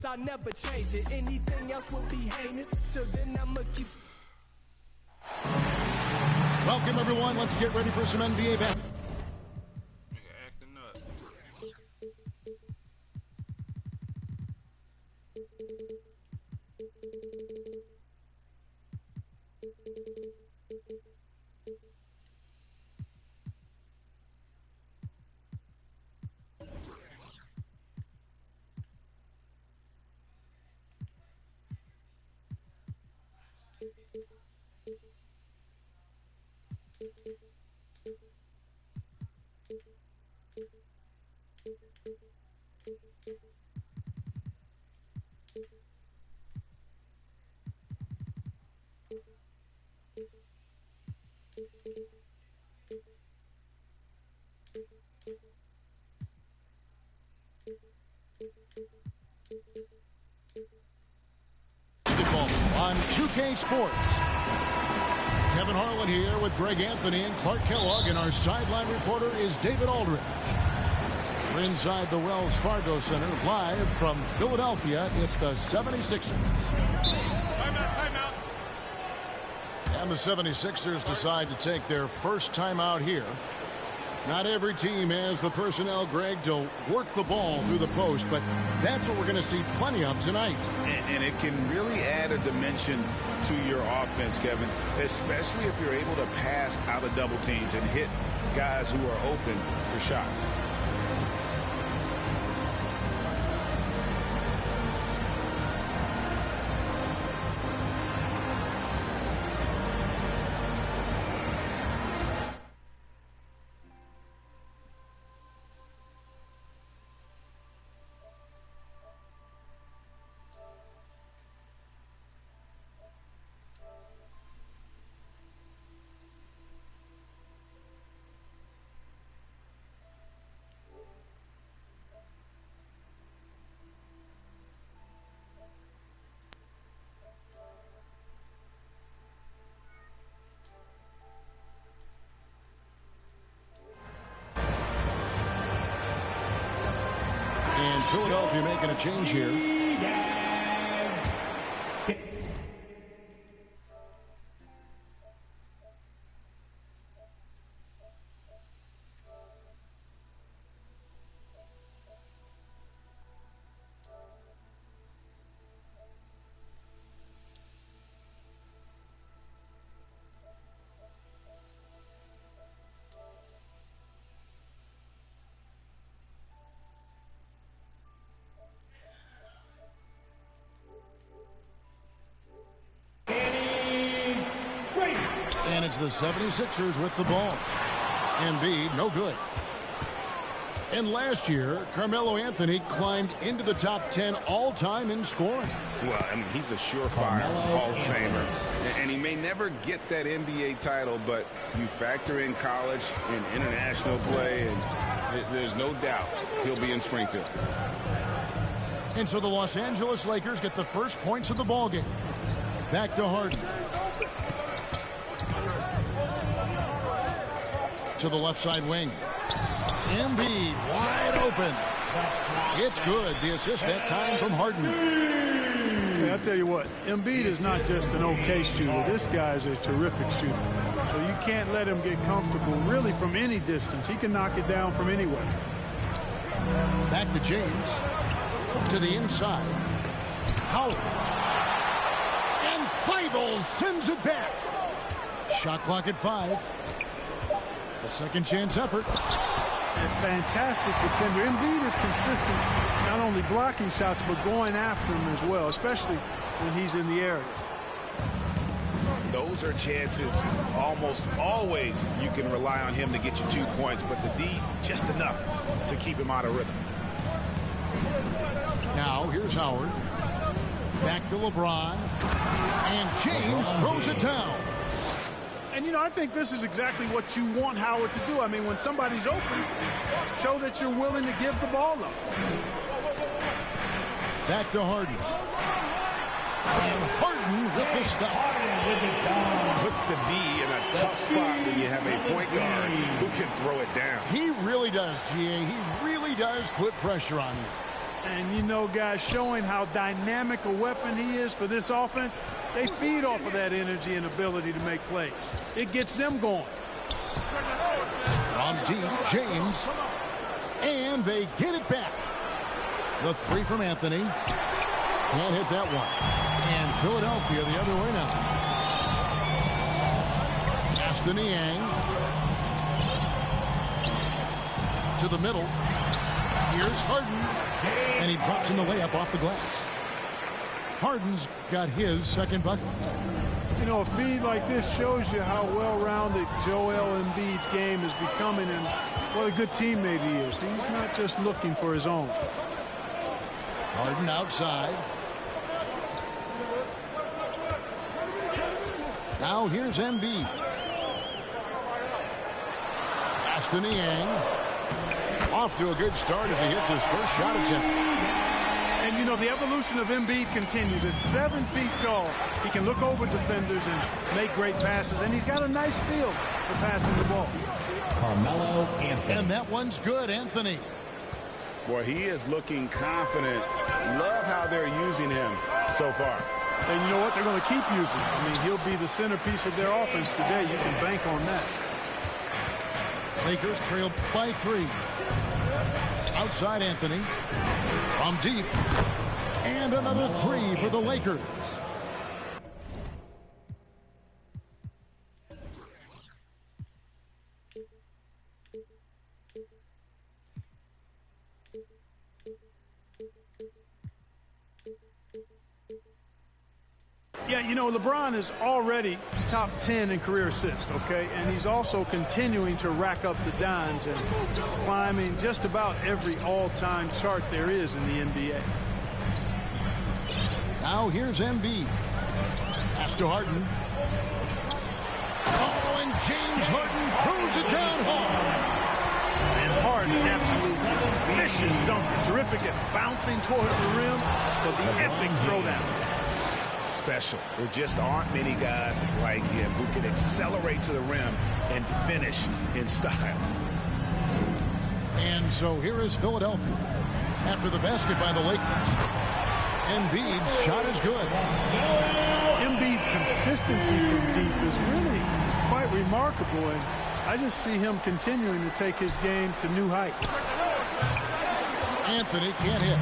I'll never change it. Anything else would be heinous. Till then I'ma keep. Welcome everyone. Let's get ready for some NBA basketball. Acting up. On 2K Sports. Kevin Harlan here with Greg Anthony and Clark Kellogg, and our sideline reporter is David Aldridge. We're inside the Wells Fargo Center, live from Philadelphia. It's the 76ers. Timeout. And the 76ers decide to take their first timeout here. Not every team has the personnel, Greg, to work the ball through the post, but that's what we're going to see plenty of tonight. And it can really add a dimension to your offense, Kevin, especially if you're able to pass out of double teams and hit guys who are open for shots. And Philadelphia making a change here. And it's the 76ers with the ball. Embiid, no good. And last year, Carmelo Anthony climbed into the top 10 all-time in scoring. Well, I mean, he's a surefire Hall of Famer. And he may never get that NBA title, but you factor in college and international play, and there's no doubt he'll be in Springfield. And so the Los Angeles Lakers get the first points of the ballgame. Back to Harden. To the left side wing. Embiid wide open. It's good. The assist that time from Harden. Hey, I'll tell you what, Embiid is not just an okay shooter. This guy is a terrific shooter. So you can't let him get comfortable really from any distance. He can knock it down from anywhere. Back to James. To the inside. Howard. And Thibault sends it back. Shot clock at 5. A second chance effort. A fantastic defender. Embiid is consistent, not only blocking shots, but going after them as well, especially when he's in the area. Those are chances almost always you can rely on him to get you 2 points, but the D just enough to keep him out of rhythm. Now here's Howard. Back to LeBron. And James throws it down. And, you know, I think this is exactly what you want Howard to do. I mean, when somebody's open, show that you're willing to give the ball up. Back to Harden. And Harden with the stuff. Puts the D in a tough spot when you have a point guard who can throw it down. He really does, G.A. He really does put pressure on you. And, you know, guys, showing how dynamic a weapon he is for this offense, they feed off of that energy and ability to make plays. It gets them going. From deep, James. And they get it back. The three from Anthony. Can't hit that one. And Philadelphia the other way now. Aston Yang. To the middle. Here's Harden. And he drops in the layup off the glass. Harden's got his second bucket. You know, a feed like this shows you how well-rounded Joel Embiid's game is becoming and what a good teammate he is. He's not just looking for his own. Harden outside. Now here's Embiid. Aston Yang. Off to a good start as he hits his first shot attempt. And, you know, the evolution of Embiid continues. At 7 feet tall, he can look over defenders and make great passes, and he's got a nice feel for passing the ball. Carmelo Anthony. And that one's good, Anthony. Boy, he is looking confident. Love how they're using him so far. And you know what? They're going to keep using him. I mean, he'll be the centerpiece of their offense today. You can bank on that. Lakers trail by 3. Outside Anthony. From deep. And another 3 for the Lakers. Yeah, you know, LeBron is already top 10 in career assists, okay? And he's also continuing to rack up the dimes and climbing just about every all-time chart there is in the NBA. Now here's Embiid. Pass to Harden. Oh, and James Harden throws it down hard. And Harden, absolutely vicious dunker. Terrific at bouncing towards the rim for the epic throwdown. Special. There just aren't many guys like him who can accelerate to the rim and finish in style. And so here is Philadelphia. After the basket by the Lakers. Embiid's shot is good. Embiid's consistency from deep is really quite remarkable, and I just see him continuing to take his game to new heights. Anthony can't hit.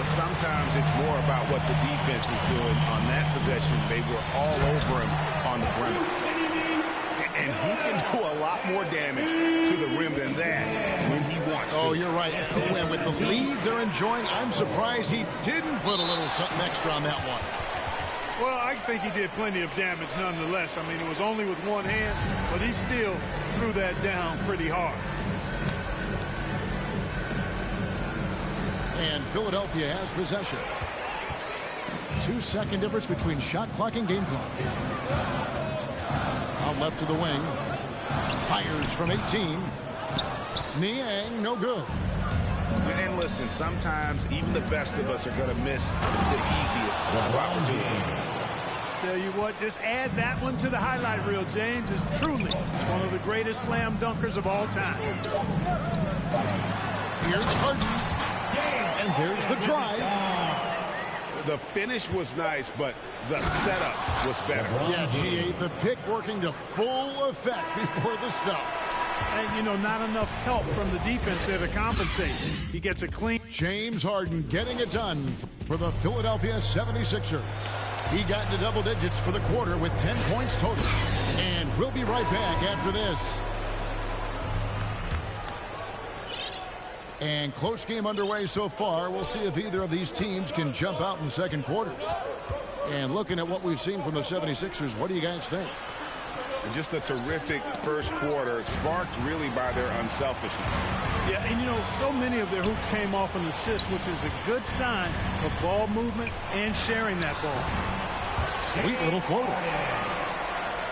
Sometimes it's more about what the defense is doing on that possession. They were all over him on the perimeter. And he can do a lot more damage to the rim than that when he wants to. Oh, you're right. And with the lead they're enjoying, I'm surprised he didn't put a little something extra on that one. Well, I think he did plenty of damage nonetheless. I mean, it was only with one hand, but he still threw that down pretty hard. And Philadelphia has possession. 2-second difference between shot clock and game clock. Out left to the wing. Fires from 18. Niang, no good. And listen, sometimes even the best of us are going to miss the easiest opportunities. Tell you what, just add that one to the highlight reel. James is truly one of the greatest slam dunkers of all time. Here's Harden. And there's the drive. The finish was nice, but the setup was better. Yeah, GA, the pick working to full effect before the stuff. And, you know, not enough help from the defense there to compensate. He gets a clean. James Harden getting it done for the Philadelphia 76ers. He got into double digits for the quarter with 10 points total. And we'll be right back after this. And close game underway so far. We'll see if either of these teams can jump out in the second quarter. And looking at what we've seen from the 76ers, what do you guys think? Just a terrific first quarter, sparked really by their unselfishness. Yeah, and you know, so many of their hoops came off an assist, which is a good sign of ball movement and sharing that ball. Sweet little floater.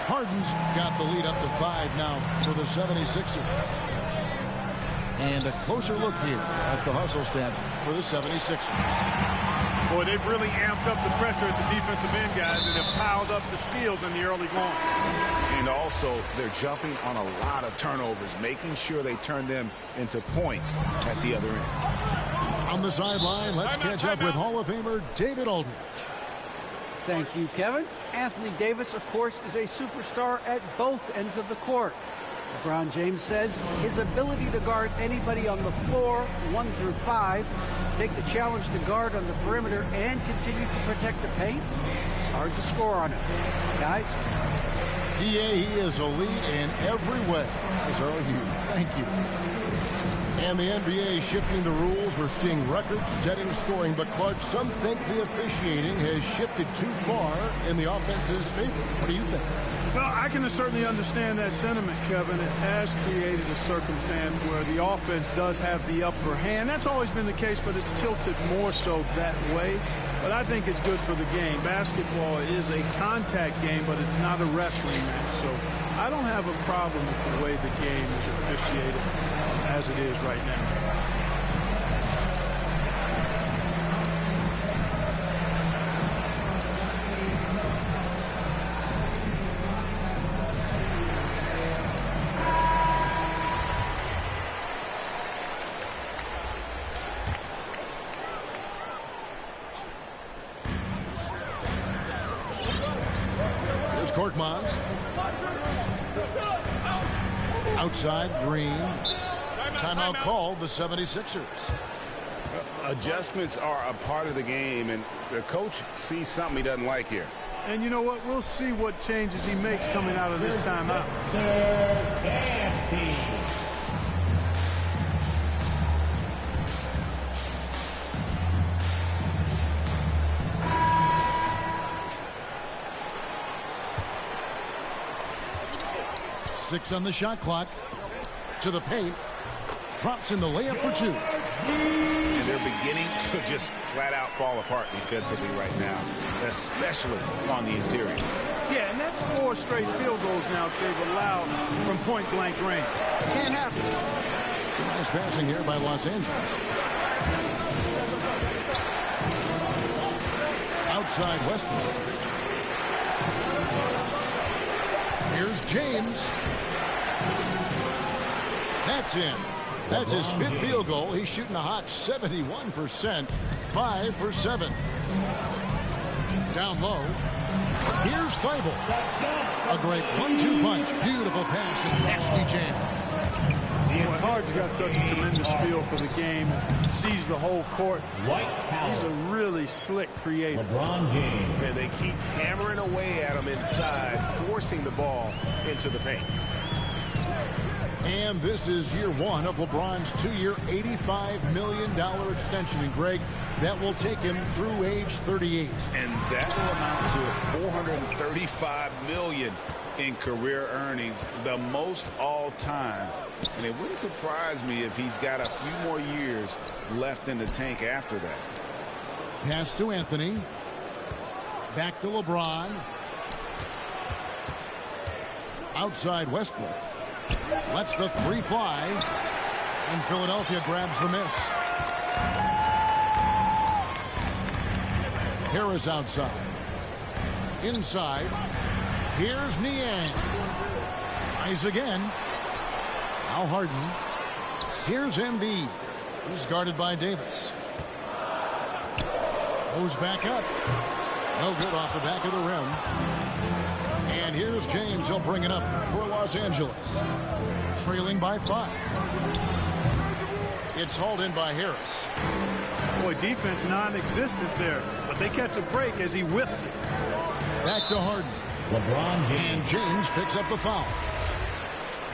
Harden's got the lead up to 5 now for the 76ers. And a closer look here at the hustle stats for the 76ers. Boy, they've really amped up the pressure at the defensive end, guys, and have piled up the steals in the early going. And also, they're jumping on a lot of turnovers, making sure they turn them into points at the other end. From the sideline, let's catch up with Hall of Famer David Aldridge. Thank you, Kevin. Anthony Davis, of course, is a superstar at both ends of the court. LeBron James says his ability to guard anybody on the floor, 1 through 5, take the challenge to guard on the perimeter, and continue to protect the paint, it's hard to score on him. Guys? He is elite in every way, as are you. Thank you. And the NBA shifting the rules. We're seeing record-setting scoring, but Clark, some think the officiating has shifted too far in the offense's favor. What do you think? Well, I can certainly understand that sentiment, Kevin. It has created a circumstance where the offense does have the upper hand. That's always been the case, but it's tilted more so that way. But I think it's good for the game. Basketball is a contact game, but it's not a wrestling match. So I don't have a problem with the way the game is officiated as it is right now. Korkmaz. Outside, Green. Timeout called, the 76ers. Adjustments are a part of the game, and the coach sees something he doesn't like here. And you know what? We'll see what changes he makes coming out of this timeout. 6 on the shot clock. To the paint. Drops in the layup for 2. And they're beginning to just flat out fall apart defensively right now, especially on the interior. Yeah, and that's 4 straight field goals now they've allowed from point-blank range. Can't happen. Nice passing here by Los Angeles. Outside Westbrook. Here's James. That's in. That's his 5th field goal. He's shooting a hot 71%. 5 for 7. Down low. Here's Feibel. A great 1-2 punch. Beautiful pass and nasty jam. Boy, Hart's got such a tremendous feel for the game. Sees the whole court. He's a really slick creator. LeBron James. And they keep hammering away at him inside, forcing the ball into the paint. And this is year 1 of LeBron's 2-year, $85 million extension. And Greg, that will take him through age 38. And that will amount to $435 million in career earnings, the most all time. And it wouldn't surprise me if he's got a few more years left in the tank after that. Pass to Anthony. Back to LeBron. Outside Westbrook. Lets the 3 fly. And Philadelphia grabs the miss. Harris outside. Inside. Here's Niang. Tries again. Now Harden. Here's Embiid. He's guarded by Davis. Goes back up. No good off the back of the rim. And here's James. He'll bring it up for Los Angeles. Trailing by 5. It's hauled in by Harris. Boy, defense non-existent there. But they catch a break as he whiffs it. Back to Harden. LeBron James. And James picks up the foul.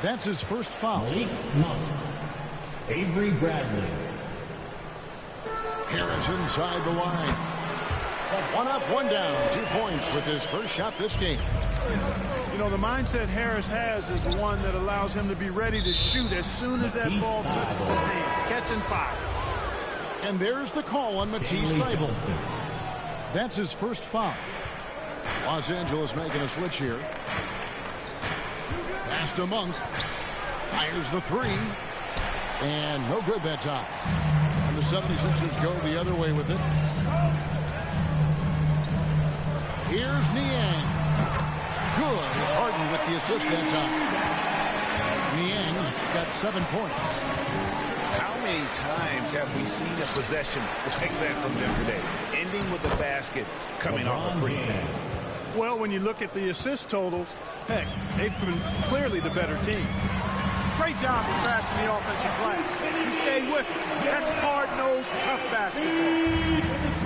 That's his first foul. Malik Monk. Avery Bradley. Harris inside the line. 1 up, 1 down. 2 points with his first shot this game. You know, the mindset Harris has is one that allows him to be ready to shoot as soon as that ball touches his hands. Catch and fire. And there's the call on Matisse Thybulle. That's his first foul. Los Angeles making a switch here. Pass to Monk. Fires the 3. And no good that time. And the 76ers go the other way with it. Here's Niang. Good. It's Harden with the assist that time. Niang's got 7 points. How many times have we seen a possession like that from them today, ending with a basket coming off a pretty pass? Well, when you look at the assist totals, heck, they've been clearly the better team. Great job of crashing the offensive glass. He stayed with it. That's hard-nosed, tough basketball.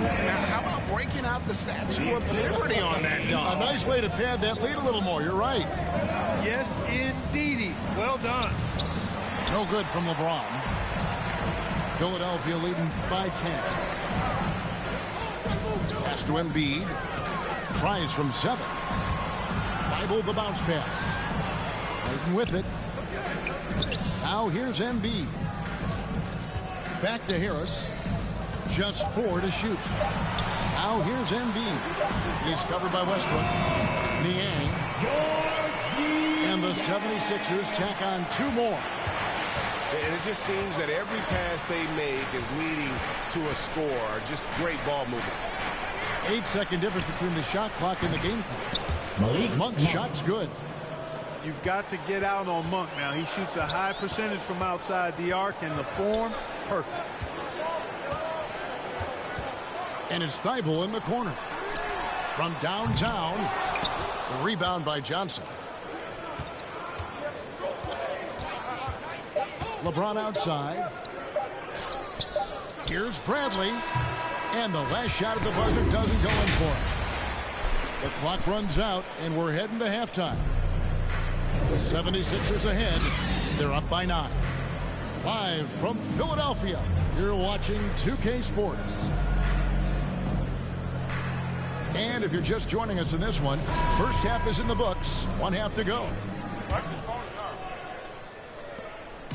Now, how about breaking out the Statue of Liberty on that dunk? A nice way to pad that lead a little more. You're right. Yes, indeedy. Well done. No good from LeBron. Philadelphia leading by 10. Pass to Embiid. Tries from 7. Bible the bounce pass. Waiting with it. Now here's Embiid. Back to Harris. Just 4 to shoot. Now here's Embiid. He's covered by Westbrook. Niang. And the 76ers tack on 2 more. And it just seems that every pass they make is leading to a score. Just great ball movement. 8-second difference between the shot clock and the game clock. Monk's shot's good. You've got to get out on Monk now. He shoots a high percentage from outside the arc, and the form, perfect. And it's Thibault in the corner. From downtown, the rebound by Johnson. LeBron outside. Here's Bradley. And the last shot at the buzzer doesn't go in for him. The clock runs out, and we're heading to halftime. 76ers ahead. They're up by 9. Live from Philadelphia, you're watching 2K Sports. And if you're just joining us in this one, first half is in the books. 1 half to go.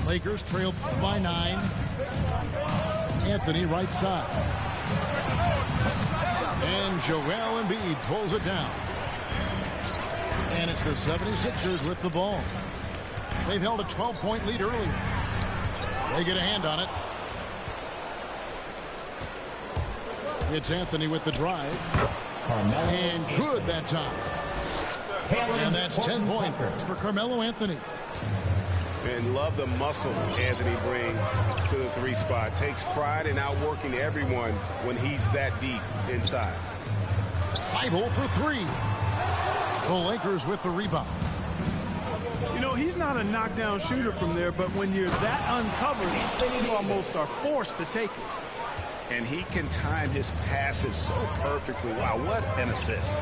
Lakers trail by 9. Anthony right side. And Joel Embiid pulls it down. And it's the 76ers with the ball. They've held a 12-point lead earlier. They get a hand on it. It's Anthony with the drive. And good that time. And that's 10 points for Carmelo Anthony. And love the muscle Anthony brings to the 3 spot. Takes pride in outworking everyone when he's that deep inside. Thibault for 3. The Lakers with the rebound. You know, he's not a knockdown shooter from there, but when you're that uncovered, you almost are forced to take it. And he can time his passes so perfectly. Wow, what an assist.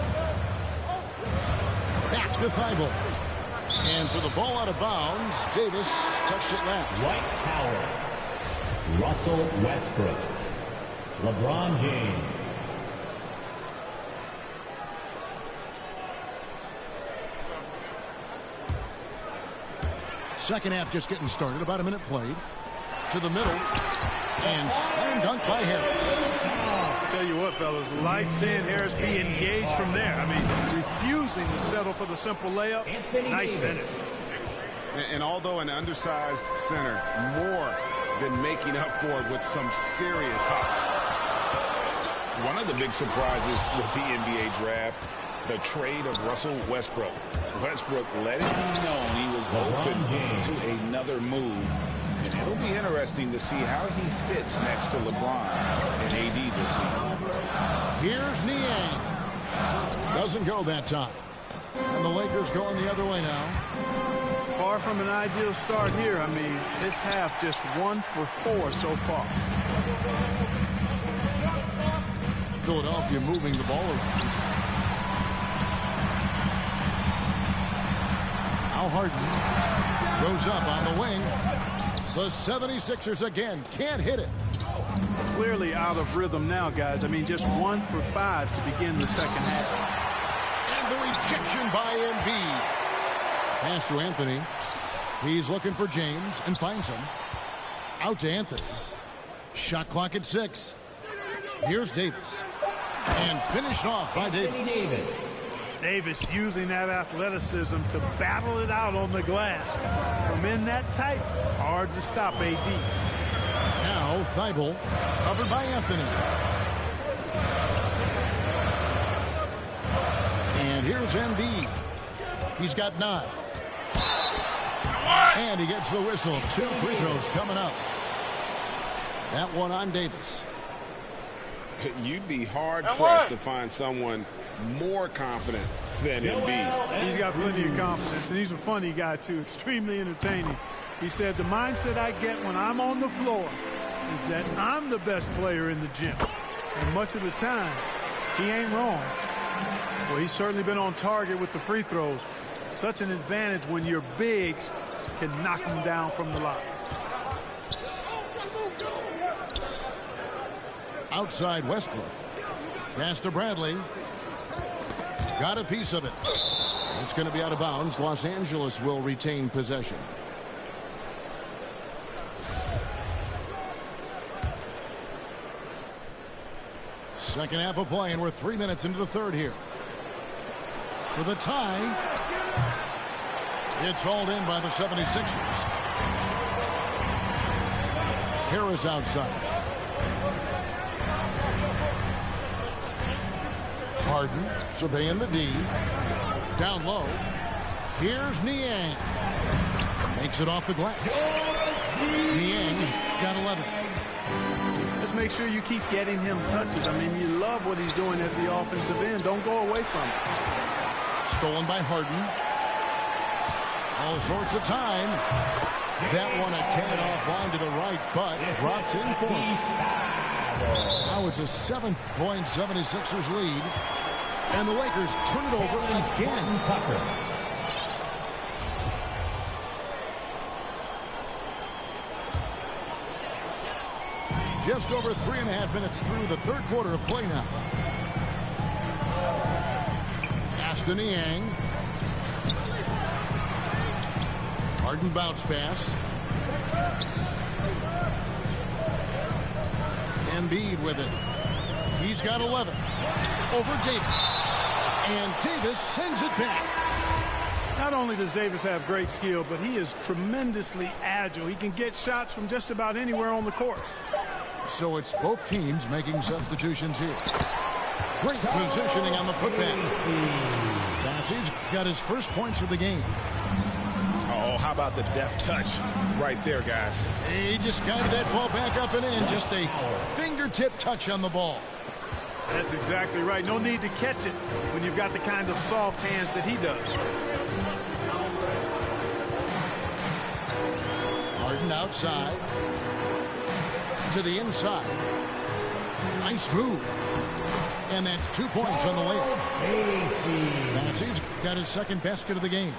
Back to Thibault. And so the ball out of bounds. Davis touched it last. White Howard. Russell Westbrook. LeBron James. Second half just getting started. About a minute played. To the middle. And slam dunk by Harris. Tell you what, fellas, like seeing Harris be engaged from there. I mean, refusing to settle for the simple layup. Nice finish. And although an undersized center, more than making up for it with some serious hops. One of the big surprises with the NBA draft, the trade of Russell Westbrook. Westbrook let it be known he was open to another move. And it'll be interesting to see how he fits next to LeBron and AD this season. Here's Niang. Doesn't go that time. And the Lakers going the other way now. Far from an ideal start here. I mean, this half just 1 for 4 so far. Philadelphia moving the ball around. Al Harden goes up on the wing. The 76ers again can't hit it. Clearly out of rhythm now, guys. I mean, just 1 for 5 to begin the second half. And the rejection by Embiid. Pass to Anthony. He's looking for James and finds him. Out to Anthony. Shot clock at 6. Here's Davis. And finished off by Davis. Davis using that athleticism to battle it out on the glass. From in that tight, hard to stop AD. Now Thibault covered by Anthony. And here's Embiid. He's got 9. And he gets the whistle. 2 free throws coming up. That one on Davis. You'd be hard-pressed to find someone more confident than Embiid. He's got plenty of confidence, and he's a funny guy, too, extremely entertaining. He said, the mindset I get when I'm on the floor is that I'm the best player in the gym. And much of the time, he ain't wrong. Well, he's certainly been on target with the free throws. Such an advantage when your bigs can knock them down from the line. Outside Westbrook. Pass to Bradley. Got a piece of it. It's going to be out of bounds. Los Angeles will retain possession. Second half of play, and we're 3 minutes into the third here. For the tie. It's hauled in by the 76ers. Harris outside. Harden surveying the D. Down low. Here's Niang. Makes it off the glass. Niang's got 11. Just make sure you keep getting him touches. I mean, you love what he's doing at the offensive end. Don't go away from it. Stolen by Harden. All sorts of time. That one a tad offline to the right, but drops in for him. Now it's a 7-point 76ers lead. And the Lakers turn it over again. Just over 3.5 minutes through the third quarter of play now. Pass to Niang. Harden bounce pass. Embiid with it. He's got 11. Over Davis. And Davis sends it back. Not only does Davis have great skill, but he is tremendously agile. He can get shots from just about anywhere on the court. So it's both teams making substitutions here. Great positioning on the putback. Bassey's got his first points of the game. Oh, how about the deft touch right there, guys? He just guided that ball back up and in. Just a fingertip touch on the ball. That's exactly right. No need to catch it when you've got the kind of soft hands that he does. Harden outside. To the inside. Nice move. And that's 2 points on the layup. Bassey's got his second basket of the game.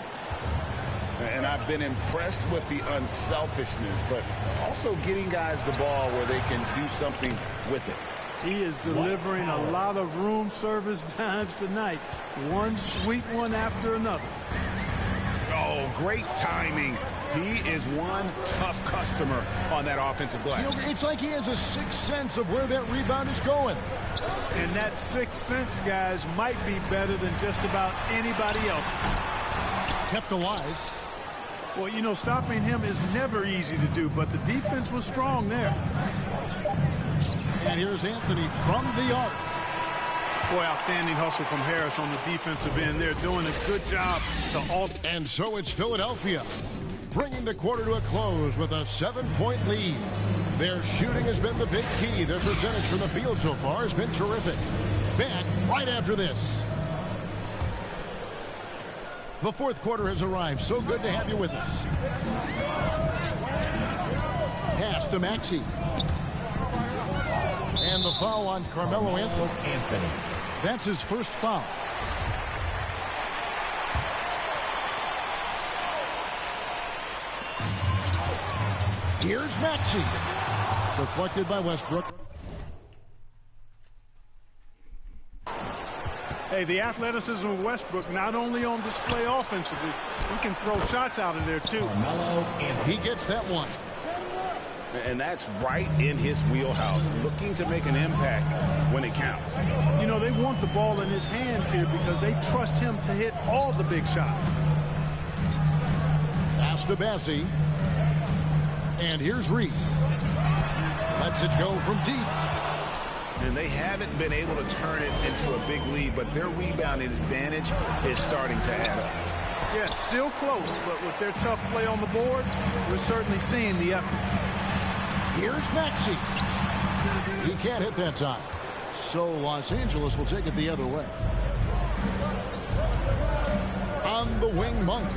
And I've been impressed with the unselfishness, but also getting guys the ball where they can do something with it. He is delivering a lot of room service dimes tonight. One sweet one after another. Oh, great timing. He is one tough customer on that offensive glass. You know, it's like he has a sixth sense of where that rebound is going. And that sixth sense, guys, might be better than just about anybody else. Kept alive. Well, you know, stopping him is never easy to do, but the defense was strong there. And here's Anthony from the arc. Boy, outstanding hustle from Harris on the defensive end. They're doing a good job to alter. And so it's Philadelphia, bringing the quarter to a close with a 7-point lead. Their shooting has been the big key. Their percentage from the field so far has been terrific. Back right after this. The fourth quarter has arrived. So good to have you with us. Pass to Maxey. And the foul on Carmelo Anthony. That's his first foul. Here's Maxey. Deflected by Westbrook. Hey, the athleticism of Westbrook not only on display offensively, he can throw shots out of there too. He gets that one. And that's right in his wheelhouse, looking to make an impact when it counts. You know, they want the ball in his hands here because they trust him to hit all the big shots. Pass to Bassey. And here's Reed. Lets it go from deep. And they haven't been able to turn it into a big lead, but their rebounding advantage is starting to add up. Yeah, still close, but with their tough play on the boards, we're certainly seeing the effort. Here's Maxey. He can't hit that time. So Los Angeles will take it the other way. On the wing, Monk.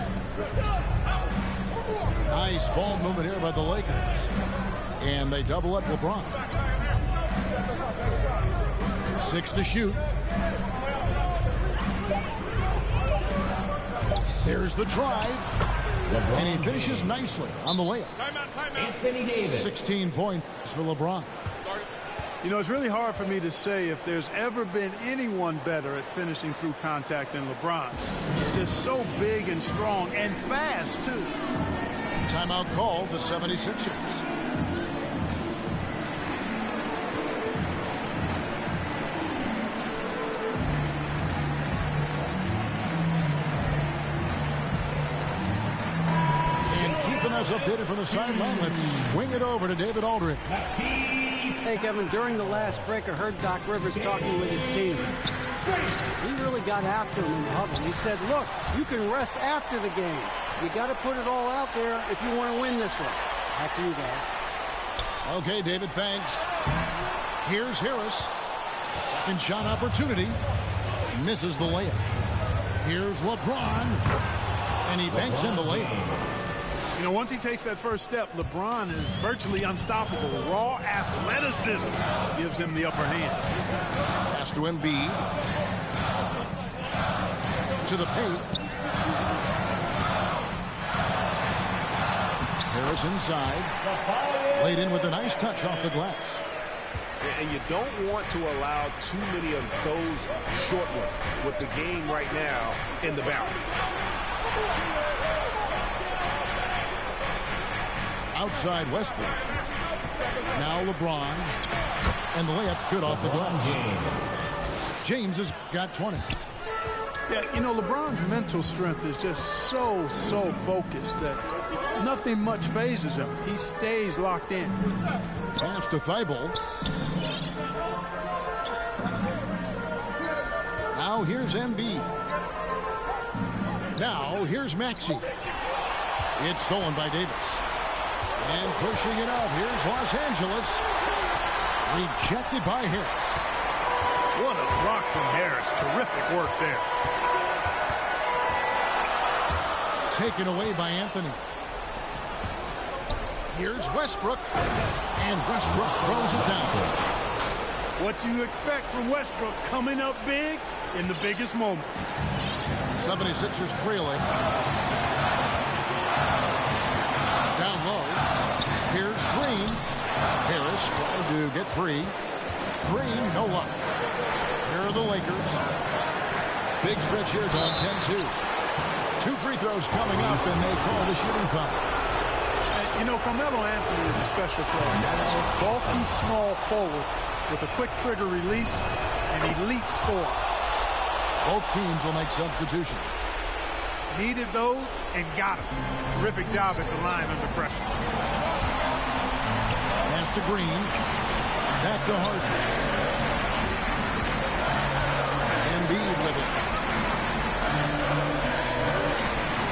Nice ball movement here by the Lakers. And they double up LeBron. 6 to shoot. There's the drive. And he finishes nicely on the layup. Timeout. 16 points for LeBron. You know, it's really hard for me to say if there's ever been anyone better at finishing through contact than LeBron. He's just so big and strong and fast, too. Timeout called the 76ers. Us updated from the sideline. Let's swing it over to David Aldridge. Hey, Kevin, during the last break, I heard Doc Rivers talking with his team. He really got after him in the huddle. He said, look, you can rest after the game. You got to put it all out there if you want to win this one. Back to you guys. Okay, David, thanks. Here's Harris. Second shot opportunity. Misses the layup. Here's LeBron. And he banks in the layup. You know, once he takes that first step, LeBron is virtually unstoppable. Raw athleticism gives him the upper hand. Pass to Embiid. To the paint. Harris inside. Laid in with a nice touch off the glass. And you don't want to allow too many of those short ones with the game right now in the balance. Outside Westbrook. Now LeBron. And the layup's good off the glass. James has got 20. Yeah, you know, LeBron's mental strength is just so focused that nothing much phases him. He stays locked in. Pass to Thibault. Now here's Embiid. Now here's Maxey. It's stolen by Davis. And pushing it up, here's Los Angeles. Rejected by Harris. What a block from Harris. Terrific work there. Taken away by Anthony. Here's Westbrook. And Westbrook throws it down. What you expect from Westbrook coming up big in the biggest moment. 76ers trailing. Down low. Here's Green. Harris trying to get free. Green, no luck. Here are the Lakers. Big stretch here to 10-2. 2 free throws coming up, and they call the shooting foul. You know, Carmelo Anthony is a special player. Bulky, small forward with a quick trigger release and elite score. Both teams will make substitutions. Needed those and got them. Terrific job at the line under pressure. Pass to Green. Back to Harden. Embiid with it.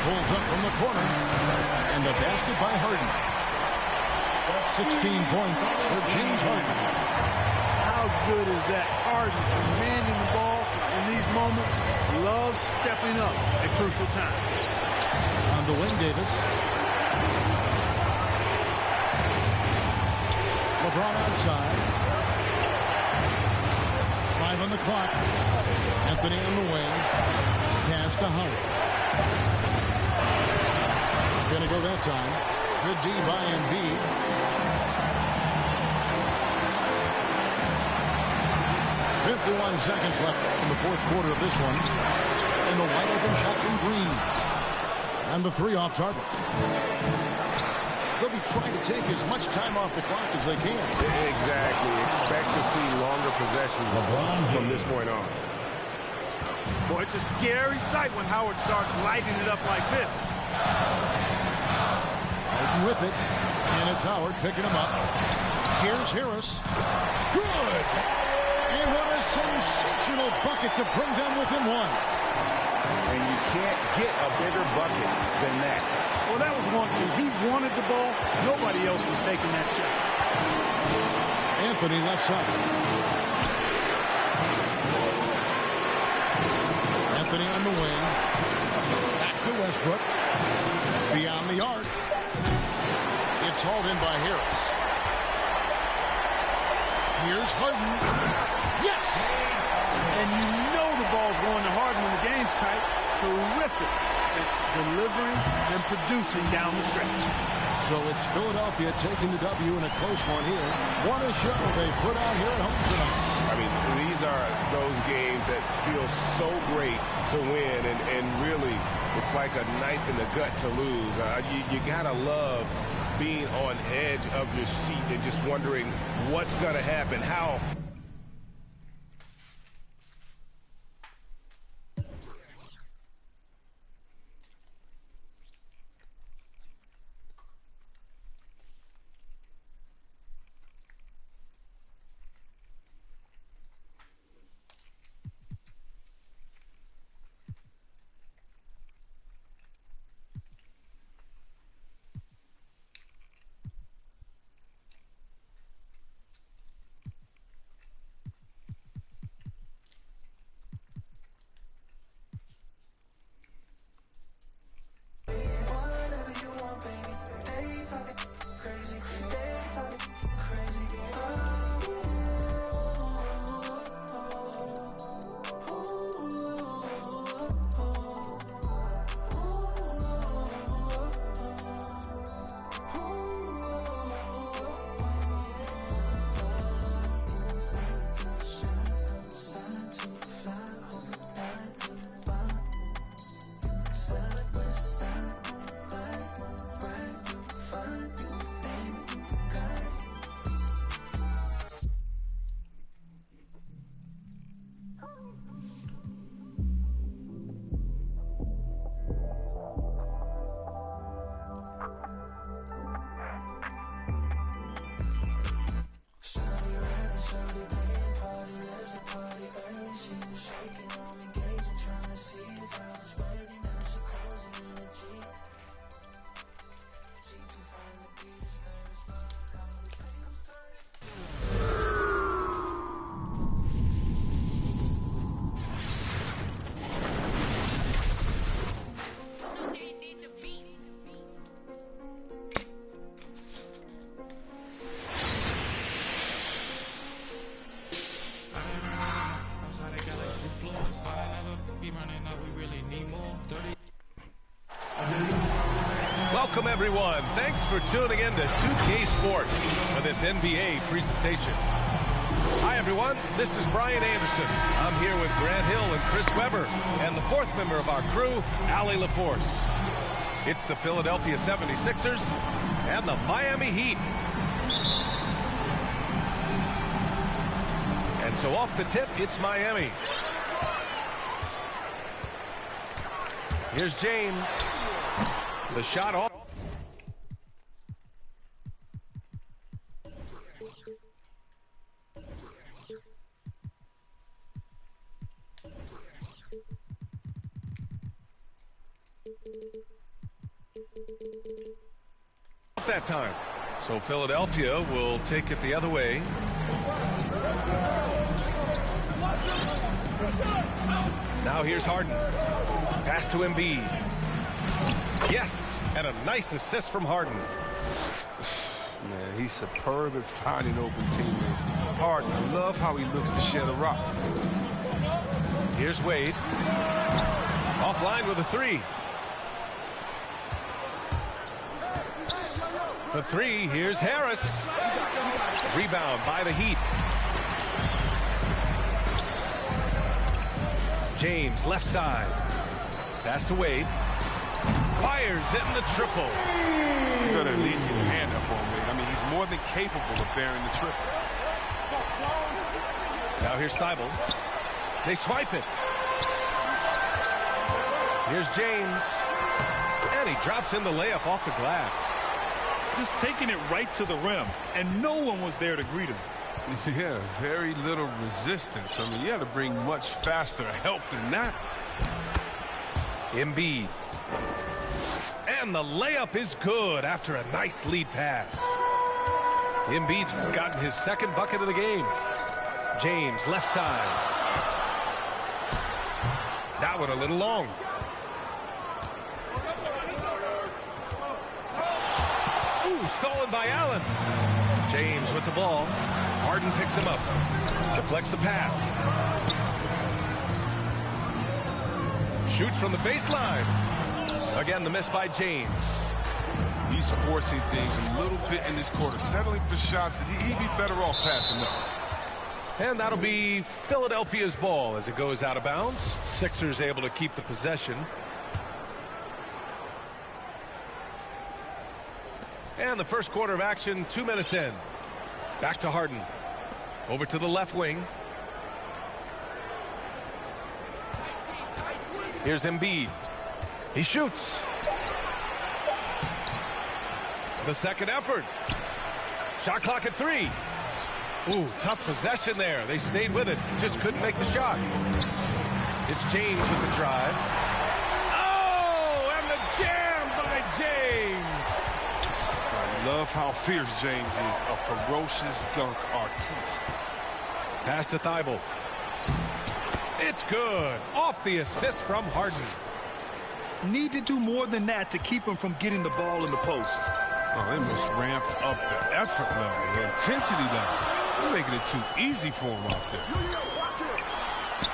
Pulls up from the corner. And the basket by Harden. 16 points for James Harden. How good is that? Harden commanding the ball in these moments. Loves stepping up at crucial times. On the wing, Davis. LeBron outside. 5 on the clock. Anthony on the wing. Pass to Howard. Gonna go that time. Good D by Embiid. .51 seconds left in the fourth quarter of this one. And the wide open shot from Green. And the 3 off target. They'll be trying to take as much time off the clock as they can. Exactly. Expect to see longer possessions from this point on. Boy, it's a scary sight when Howard starts lighting it up like this. Harden with it. And it's Howard picking him up. Here's Harris. Good! And what a sensational bucket to bring them within 1. And you can't get a bigger bucket than that. Well, that was 1-2. He wanted the ball. Nobody else was taking that shot. Anthony left side. Anthony on the wing. Back to Westbrook. Beyond the arc. It's hauled in by Harris. Here's Harden. Yes! And you know the ball's going to Harden when the game's tight. Terrific at delivering and producing down the stretch. So it's Philadelphia taking the W in a close one here. What a show they put out here at home tonight. I mean, these are those games that feel so great to win, and really, it's like a knife in the gut to lose. You gotta love being on edge of your seat and just wondering what's gonna happen, how. Welcome, everyone. Thanks for tuning in to 2K Sports for this NBA presentation. Hi, everyone. This is Brian Anderson. I'm here with Grant Hill and Chris Webber, and the fourth member of our crew, Allie LaForce. It's the Philadelphia 76ers and the Miami Heat. And so off the tip, it's Miami. Here's James. The shot off. That time. So Philadelphia will take it the other way. Now here's Harden. Pass to Embiid. Yes, and a nice assist from Harden. Man, he's superb at finding open teammates. Harden, I love how he looks to shed a rock. Here's Wade. Offline with a three. For three, here's Harris. Rebound by the Heat. James, left side. Pass to Wade. Fires in the triple. You gotta at least get a hand up on Wade. I mean, he's more than capable of bearing the triple. Now here's Steibel. They swipe it. Here's James. And he drops in the layup off the glass. Just taking it right to the rim, and no one was there to greet him. Yeah, very little resistance. I mean, you got to bring much faster help than that. Embiid. And the layup is good after a nice lead pass. Embiid's gotten his second bucket of the game. James, left side. That one a little long. Ooh, stolen by Allen. James with the ball. Harden picks him up. Deflects the pass. Shoots from the baseline. Again, the miss by James. He's forcing things a little bit in this quarter, settling for shots that he'd be better off passing up. And that'll be Philadelphia's ball as it goes out of bounds. Sixers able to keep the possession. And the first quarter of action, 2 minutes in. Back to Harden. Over to the left wing. Here's Embiid. He shoots. The second effort. Shot clock at 3. Ooh, tough possession there. They stayed with it. Just couldn't make the shot. It's James with the drive. Oh, and the jam by James. I love how fierce James is. A ferocious dunk artiste. Pass to Thibault. It's good. Off the assist from Harden. Need to do more than that to keep him from getting the ball in the post. Oh, they must ramp up the effort level, the intensity level. They're making it too easy for him out there.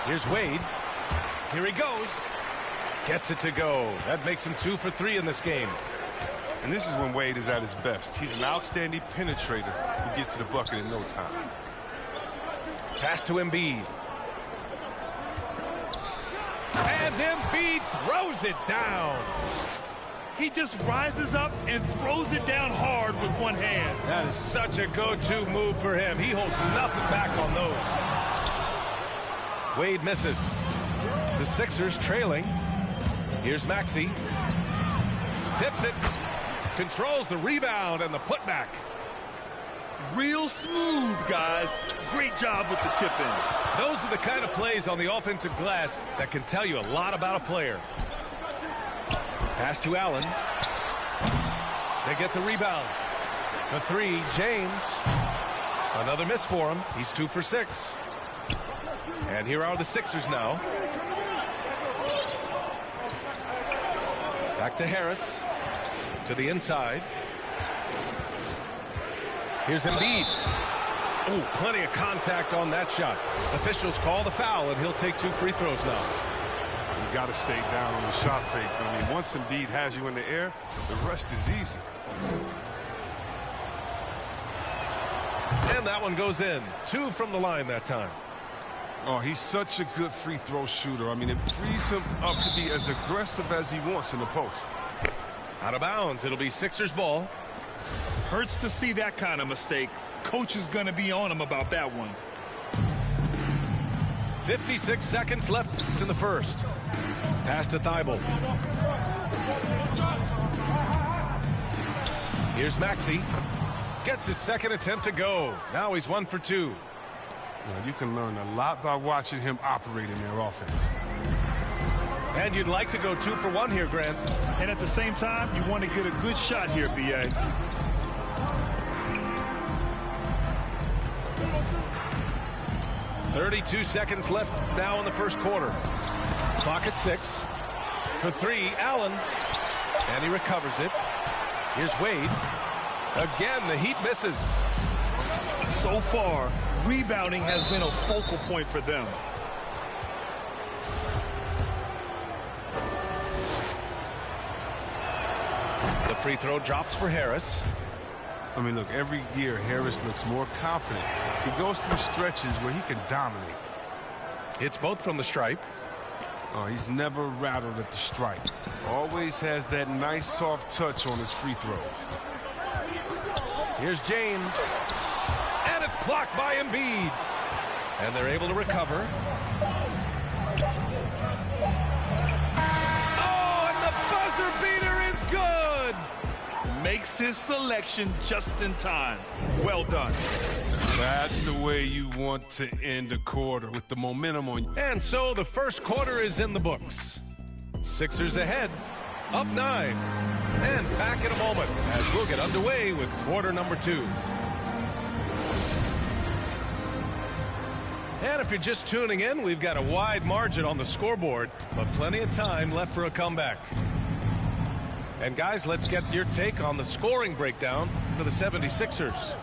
Here's Wade. Here he goes. Gets it to go. That makes him 2 for 3 in this game. And this is when Wade is at his best. He's an outstanding penetrator who gets to the bucket in no time. Pass to Embiid. And Embiid throws it down. He just rises up and throws it down hard with one hand. That is such a go-to move for him. He holds nothing back on those. Wade misses. The Sixers trailing. Here's Maxey. Tips it. Controls the rebound and the putback. Real smooth, guys. Great job with the tip-in. Those are the kind of plays on the offensive glass that can tell you a lot about a player. Pass to Allen. They get the rebound. The 3, James. Another miss for him. He's 2 for 6. And here are the Sixers now. Back to Harris. To the inside. Here's Embiid. Oh, plenty of contact on that shot. Officials call the foul, and he'll take 2 free throws now. You got to stay down on the shot fake. I mean, once Embiid has you in the air, the rest is easy. And that one goes in. 2 from the line that time. Oh, he's such a good free throw shooter. I mean, it frees him up to be as aggressive as he wants in the post. Out of bounds. It'll be Sixers ball. Hurts to see that kind of mistake. Coach is going to be on him about that one. 56 seconds left in the first. Pass to Thibault. Here's Maxey. Gets his second attempt to go. Now he's 1 for 2. You can learn a lot by watching him operate in their offense. And you'd like to go 2 for 1 here, Grant. And at the same time, you want to get a good shot here, B.A. .32 seconds left now in the first quarter. Clock at 6. For 3, Allen. And he recovers it. Here's Wade. Again, the Heat misses. So far, rebounding has been a focal point for them. The free throw drops for Harris. I mean, look, every year Harris looks more confident. He goes through stretches where he can dominate. Hits both from the stripe. Oh, he's never rattled at the stripe. Always has that nice soft touch on his free throws. Here's James. And it's blocked by Embiid. And they're able to recover. Oh, and the buzzer beater is good. Makes his selection just in time. Well done. That's the way you want to end a quarter, with the momentum on. And so the first quarter is in the books. Sixers ahead, up 9. And back in a moment as we'll get underway with quarter number 2. And if you're just tuning in, we've got a wide margin on the scoreboard, but plenty of time left for a comeback. And guys, let's get your take on the scoring breakdown for the 76ers.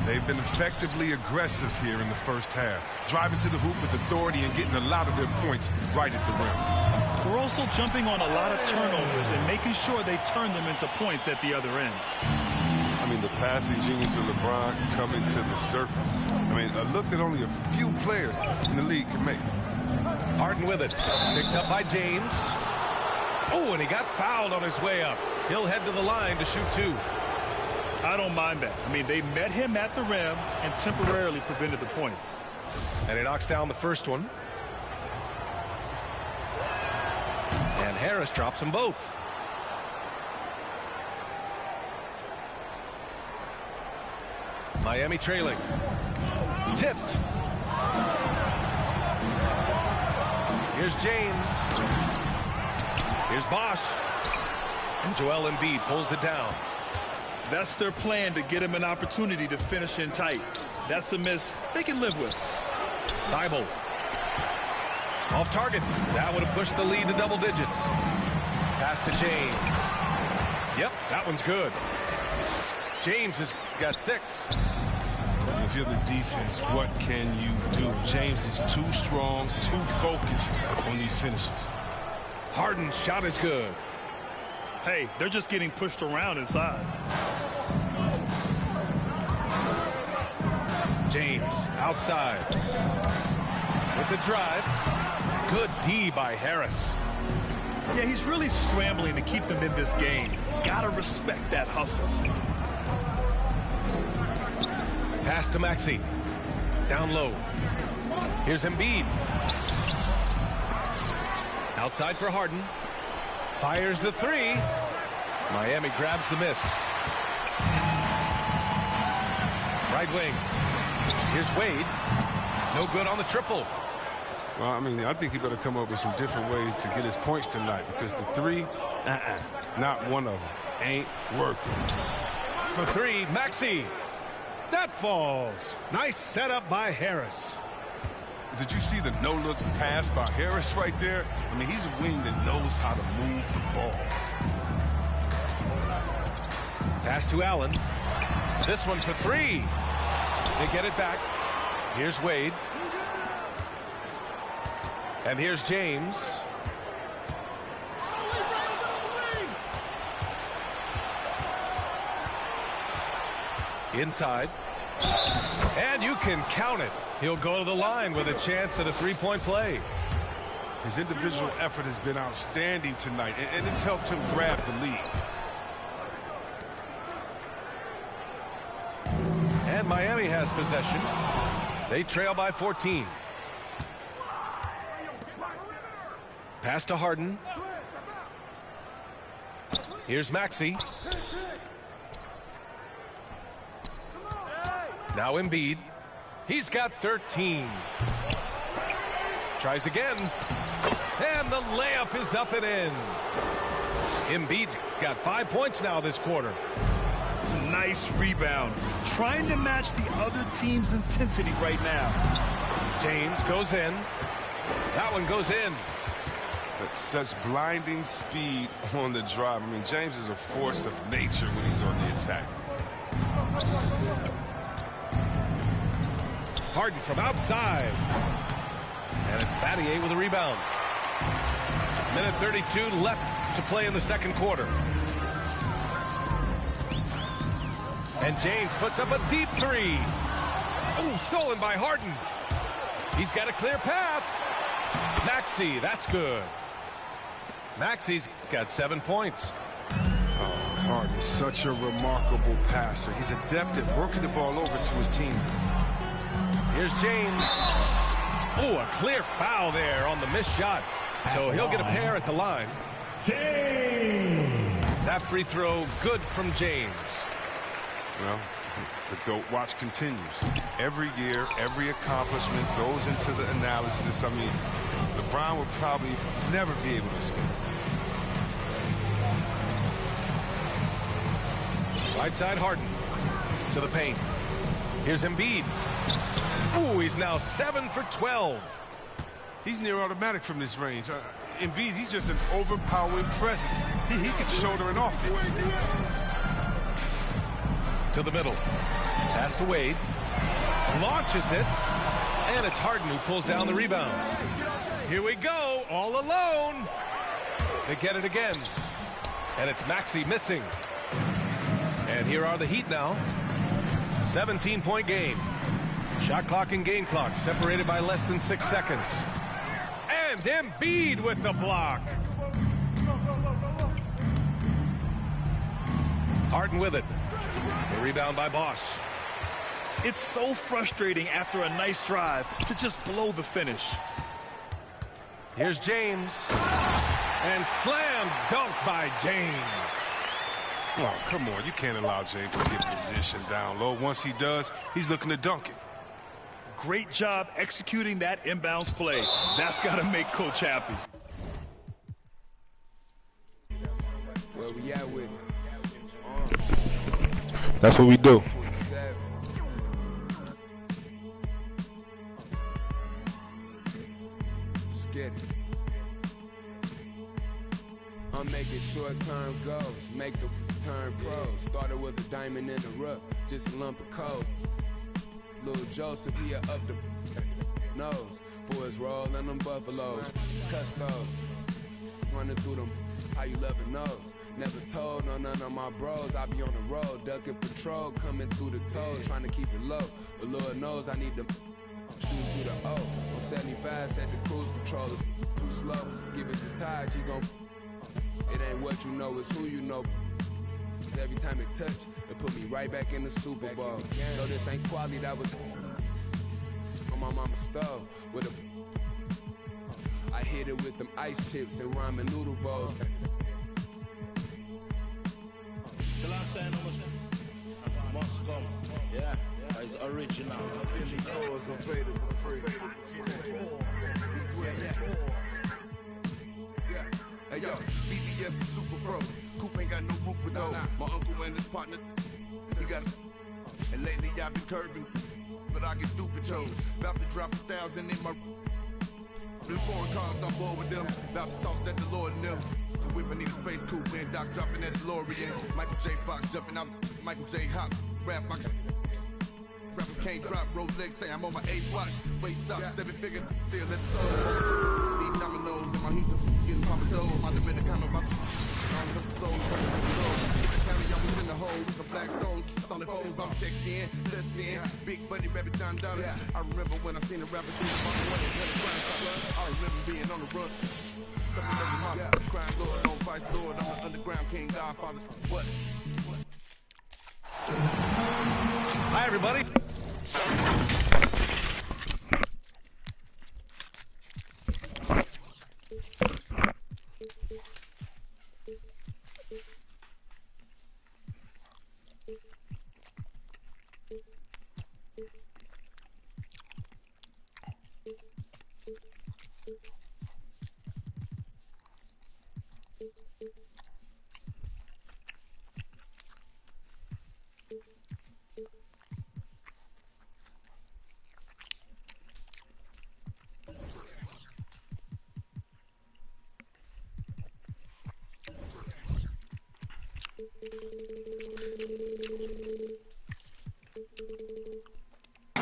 They've been effectively aggressive here in the first half, driving to the hoop with authority and getting a lot of their points right at the rim. They're also jumping on a lot of turnovers and making sure they turn them into points at the other end. I mean, the passing genius of LeBron coming to the surface. I mean, a look that only a few players in the league can make. Harden with it. Picked up by James. Oh, and he got fouled on his way up. He'll head to the line to shoot 2. I don't mind that. I mean, they met him at the rim and temporarily prevented the points. And he knocks down the first one. And Harris drops them both. Miami trailing. Tipped. Here's James. Here's Bosch. And Joel Embiid pulls it down. That's their plan, to get him an opportunity to finish in tight. That's a miss they can live with. Thibault. Off target. That would have pushed the lead to double digits. Pass to James. Yep, that one's good. James has got 6. If you're the defense, what can you do? James is too strong, too focused on these finishes. Harden's shot is good. Hey, they're just getting pushed around inside. James outside with the drive. Good D by Harris. Yeah, he's really scrambling to keep them in this game. Gotta respect that hustle. Pass to Maxey. Down low. Here's Embiid. Outside for Harden. Fires the 3. Miami grabs the miss. Right wing. Here's Wade. No good on the triple. Well, I mean, I think he better come up with some different ways to get his points tonight, because the 3, not one of them. Ain't working. For 3, Maxey. That falls. Nice setup by Harris. Did you see the no-look pass by Harris right there? I mean, he's a wing that knows how to move the ball. Pass to Allen. This one for 3. They get it back. Here's Wade. And here's James. Inside. And you can count it. He'll go to the line with a chance at a 3-point play. His individual effort has been outstanding tonight, and it's helped him grab the lead. And Miami has possession. They trail by 14. Pass to Harden. Here's Maxey. Now Embiid. He's got 13. Tries again. And the layup is up and in. Embiid's got 5 points now this quarter. Nice rebound. Trying to match the other team's intensity right now. James goes in. That one goes in. Such blinding speed on the drive. I mean, James is a force of nature when he's on the attack. Harden from outside. And it's Battier with a rebound. Minute 32 left to play in the second quarter. And James puts up a deep 3. Oh, stolen by Harden. He's got a clear path. Maxey, that's good. Maxey's got 7 points. Oh, Harden is such a remarkable passer. He's adept at working the ball over to his teammates. Here's James. Oh, a clear foul there on the missed shot. So he'll get a pair at the line. James. That free throw good from James. Well, the GOAT watch continues. Every year, every accomplishment goes into the analysis. I mean, LeBron will probably never be able to escape. Right side Harden to the paint. Here's Embiid. Ooh, he's now 7 for 12. He's near automatic from this range. Embiid, he's just an overpowering presence. He can shoulder an offense. To the middle. Pass to Wade. Launches it. And it's Harden who pulls down the rebound. Here we go, all alone. They get it again. And it's Maxey missing. And here are the Heat now. 17-point game. Shot clock and game clock separated by less than 6 seconds. And Embiid with the block. Harden with it. The rebound by Bosch. It's so frustrating after a nice drive to just blow the finish. Here's James. And slam dunk by James. Oh, come on. You can't allow James to get positioned down low. Once he does, he's looking to dunk it. Great job executing that inbounds play. That's got to make Coach happy. Where we at with That's what we do. 47. Let's get it. I'm making short-term goals, make the turn pros. Thought it was a diamond in the rough, just a lump of coal. Little Joseph, he up the nose for his roll and them buffaloes. Custos, running through them, how you love it nose. Never told none of my bros, I be on the road, ducking patrol, coming through the toes, trying to keep it low. But Lord knows I need to shoot through the O. On 75, set the cruise control, it's too slow. Give it to Taj, he gon' it ain't what you know, it's who you know. Every time it touch, it put me right back in the Super Bowl. Though this ain't quality, that was on my mama's stove. With a, I hit it with them ice chips and ramen noodle bowls. The last time must come. Yeah, it's original. Silly cause available free. Hey yo, BBS is super froze. Coop ain't got no roof for those. My uncle and his partner, he got a, and lately I've been curving, but I get stupid chose. About to drop 1,000 in my. Them foreign cars, I'm bored with them. About to toss that DeLorean in them. The whip, I need a space coupe, and Doc dropping that DeLorean. Michael J. Fox jumping out, Michael J. Hop, rap, I got. Rappers can't drop Rolex, say I'm on my 8th watch. Wait, stop, 7-figure, still let the soul. Deep dominoes in my Houston, getting Papa Doe. My Dominican, my just soul, carry y'all in the hole with some black stones, solid foes. I'm checked in, less than Big Bunny, Rabbit, Don Dollar. I remember when I seen the rapper do the when the crime stopped. I remember being on the run. Crime lord, no vice lord. I'm the underground king, Godfather. What? Hi, everybody.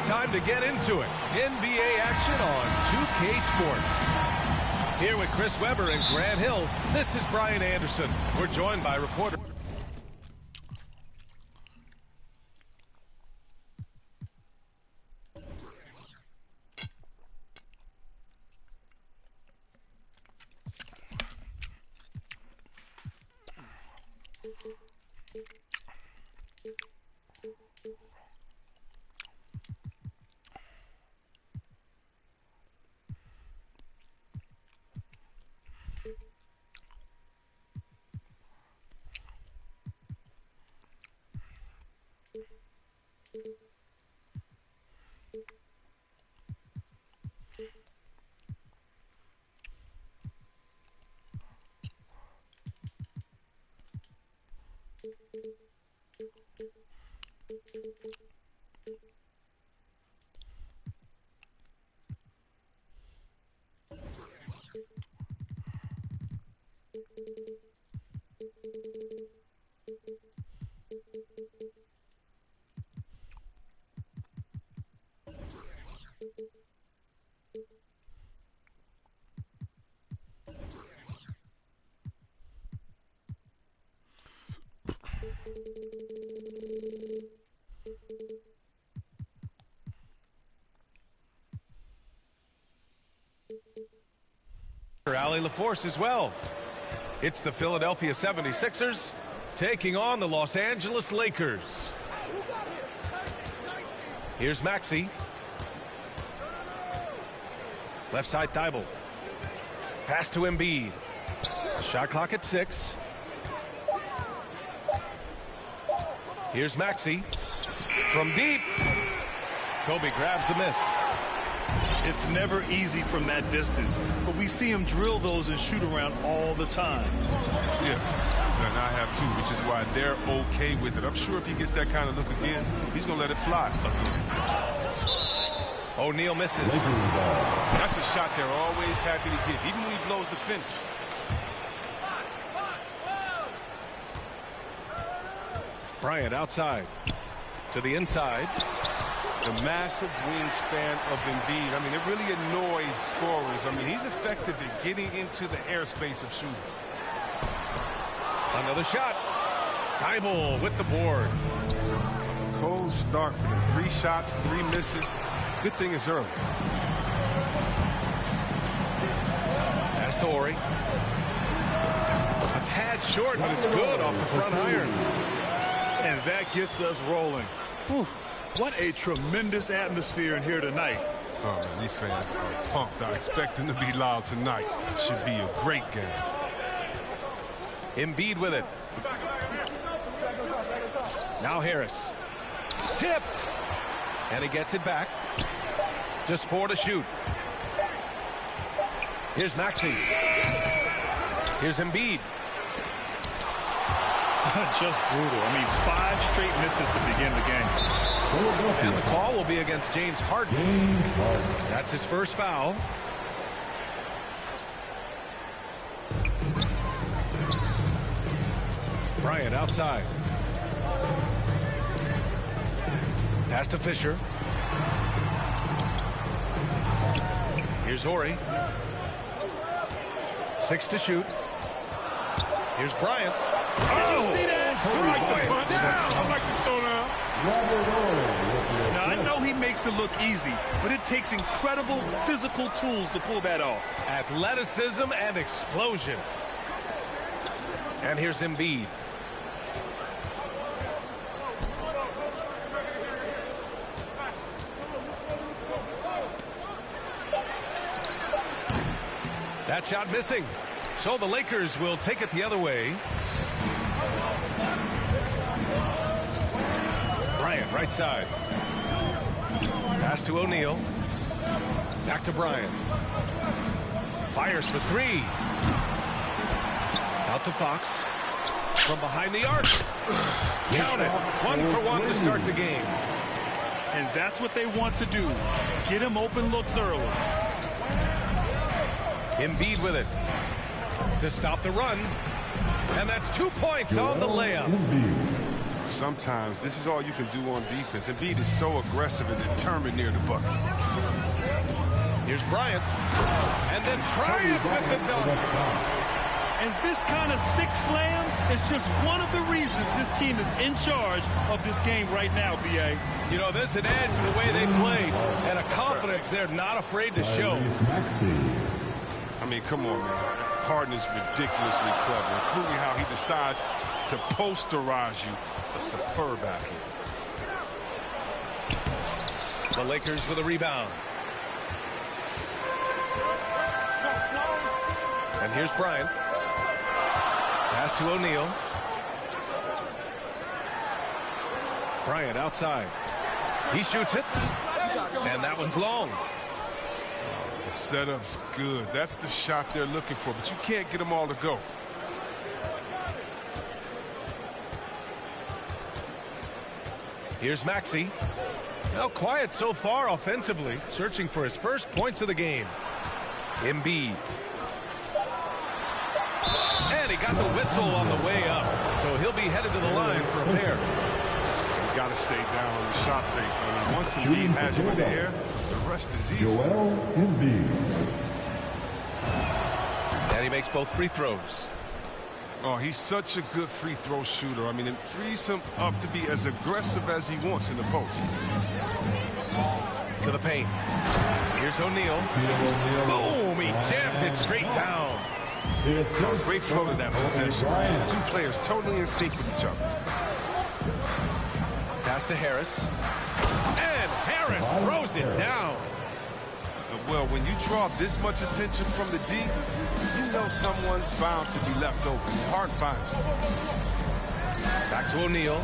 Time to get into it. NBA action on 2K Sports. Here with Chris Webber and Grant Hill, this is Brian Anderson. We're joined by reporter. Allie LaForce as well. It's the Philadelphia 76ers taking on the Los Angeles Lakers. Here's Maxey. Left side Thibault. Pass to Embiid. Shot clock at 6. Here's Maxey. From deep. Kobe grabs the miss. It's never easy from that distance, but we see him drill those and shoot around all the time. Yeah, and I have too, which is why they're okay with it. I'm sure if he gets that kind of look again, he's going to let it fly again. O'Neal misses. That's a shot they're always happy to get, even when he blows the finish. Bryant outside. To the inside. The massive wingspan of Embiid. I mean, it really annoys scorers. I mean, he's effective at getting into the airspace of shooters. Another shot. Thibault with the board. A cold start for them. 3 shots, 3 misses. Good thing it's early. Pass to Ori. A tad short, but it's good off the front iron. And that gets us rolling. Whew. What a tremendous atmosphere in here tonight. Oh, man, these fans are pumped. I expect them to be loud tonight. Should be a great game. Embiid with it. Now Harris. Tipped. And he gets it back. Just 4 to shoot. Here's Maxey. Here's Embiid. Just brutal. I mean, 5 straight misses to begin the game. And the call will be against James Harden. That's his first foul. Bryant outside. Pass to Fisher. Here's Ori. 6 to shoot. Here's Bryant. Did you see that? I like the punch. I like the throwdown. Now, I know he makes it look easy, but it takes incredible physical tools to pull that off. Athleticism and explosion. And here's Embiid. That shot missing. So the Lakers will take it the other way. Bryant, right side. Pass to O'Neal. Back to Bryant. Fires for 3. Out to Fox. From behind the arc. Count it. 1 for 1 to start the game. And that's what they want to do. Get him open looks early. Embiid with it. To stop the run. And that's 2 points on the layup. Sometimes this is all you can do on defense. Embiid is so aggressive and determined near the bucket. Here's Bryant. And then Bryant with the dunk. And this kind of 6 slam is just one of the reasons this team is in charge of this game right now, B.A. You know, there's an edge the way they play and a confidence they're not afraid to show. I mean, come on, man. Harden is ridiculously clever, including how he decides to posterize you. A superb athlete. The Lakers with a rebound. And here's Bryant. Pass to O'Neal. Bryant outside. He shoots it. And that one's long. The setup's good. That's the shot they're looking for, but you can't get them all to go. Here's Maxey. Now quiet so far offensively, searching for his first points of the game. Embiid. And he got the whistle on the way up, so he'll be headed to the line for a pair. You got to stay down on the shot fake. I mean, once Embiid has you in the air, the rest is easy. And he makes both free throws. Oh, he's such a good free throw shooter. I mean, it frees him up to be as aggressive as he wants in the post. To the paint. Here's O'Neal. Boom! He jams it straight down. Great flow to that possession. Two players totally in sync with each other. Pass to Harris. And Harris throws it down. Well, when you draw this much attention from the D, you know someone's bound to be left open. Hard finds. Back to O'Neal.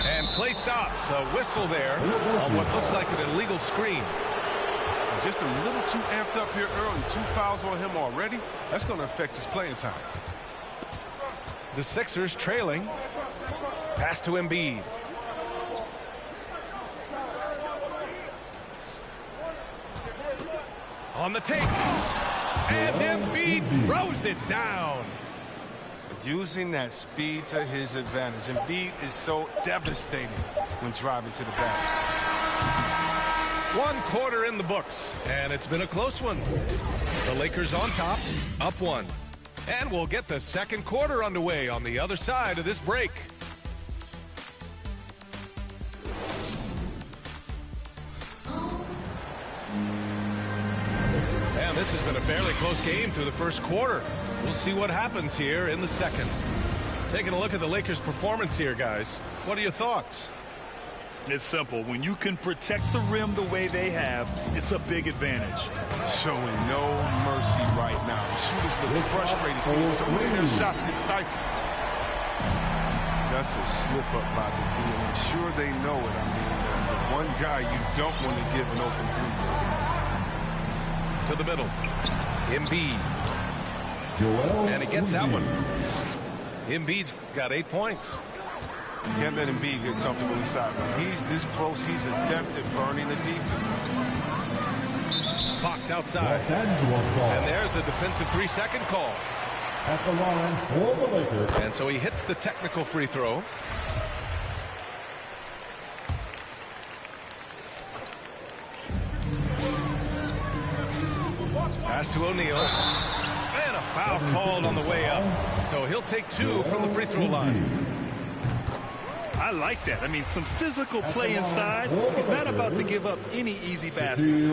And play stops. A whistle there on what looks like an illegal screen. Just a little too amped up here early. 2 fouls on him already. That's going to affect his playing time. The Sixers trailing. Pass to Embiid. On the take. And Embiid throws it down. Using that speed to his advantage. Embiid is so devastating when driving to the basket. 1 quarter in the books, and it's been a close one. The Lakers on top, up 1. And we'll get the second quarter underway on the other side of this break. And this has been a fairly close game through the first quarter. We'll see what happens here in the second. Taking a look at the Lakers' performance here, guys. What are your thoughts? It's simple. When you can protect the rim the way they have, it's a big advantage. Showing no mercy right now. The shooters look frustrated, seeing so many of their shots get stifled. That's a slip up by the D, and I'm sure they know it. I mean, the one guy you don't want to give an open 3 to. To the middle. Embiid. And he gets that one. Embiid's got 8 points. Can't let Embiid get comfortable inside. When he's this close, he's adept at burning the defense. Fox outside. And there's a defensive 3-second call. At the line for the Lakers. And so he hits the technical free throw. Pass to O'Neal. And a foul called on the way up. So he'll take 2 from the free throw line. I like that. I mean, some physical play inside. He's not about to give up any easy baskets.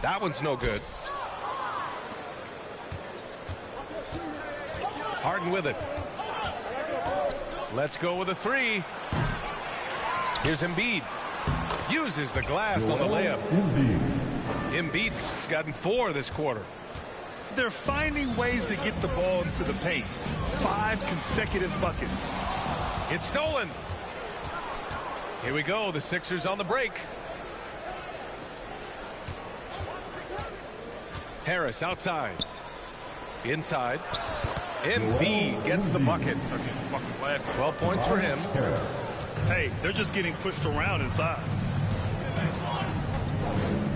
That one's no good. Harden with it. Let's go with a 3. Here's Embiid. Uses the glass on the layup. Embiid's gotten 4 this quarter. They're finding ways to get the ball into the paint. 5 consecutive buckets. It's stolen. Here we go. The Sixers on the break. Harris outside. Inside. Embiid gets the bucket. 12 points for him. Hey, they're just getting pushed around inside.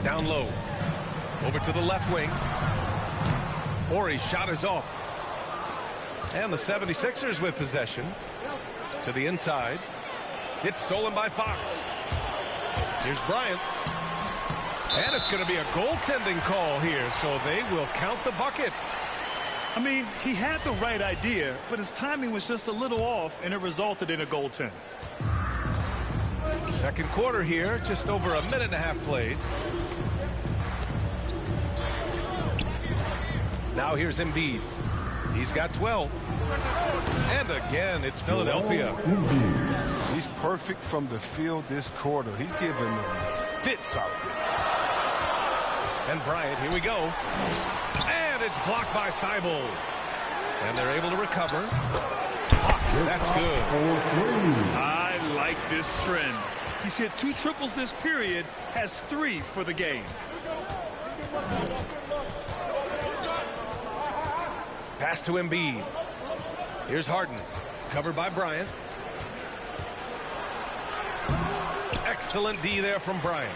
Down low. Over to the left wing. Horry's shot is off. And the 76ers with possession. To the inside. It's stolen by Fox. Here's Bryant. And it's going to be a goaltending call here, so they will count the bucket. I mean, he had the right idea, but his timing was just a little off, and it resulted in a goaltend. Second quarter here, just over a minute and a half played. Now here's Embiid. He's got 12. And again, it's Philadelphia. He's perfect from the field this quarter. He's giving them fits out there. And Bryant, here we go. And it's blocked by Thibault. And they're able to recover. Fox, that's good. I like this trend. He's hit 2 triples this period, has 3 for the game. Pass to Embiid. Here's Harden. Covered by Bryant. Excellent D there from Bryant.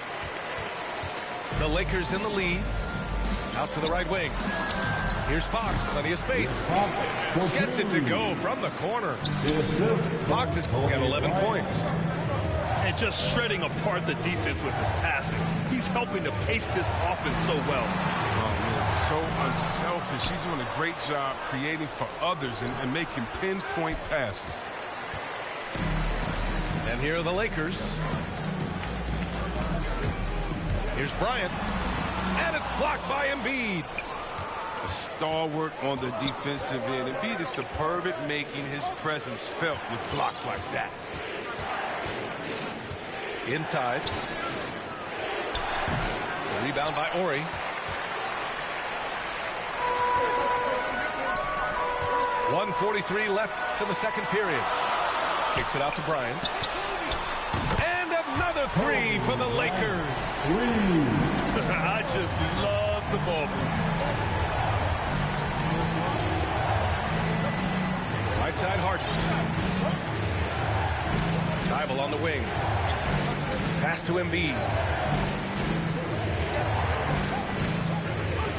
The Lakers in the lead. Out to the right wing. Here's Fox. Plenty of space. Gets it to go from the corner. Fox has got 11 points. And just shredding apart the defense with his passing. He's helping to pace this offense so well. Oh, man. so unselfish. She's doing a great job creating for others and making pinpoint passes. And here are the Lakers. Here's Bryant. And it's blocked by Embiid. A stalwart on the defensive end. Embiid is superb at making his presence felt with blocks like that. Inside. Rebound by Ori. .143 left to the second period. Kicks it out to Bryant. And another three for the Lakers. I just love the ball. Right side, Harden. Thibault on the wing. Pass to Embiid.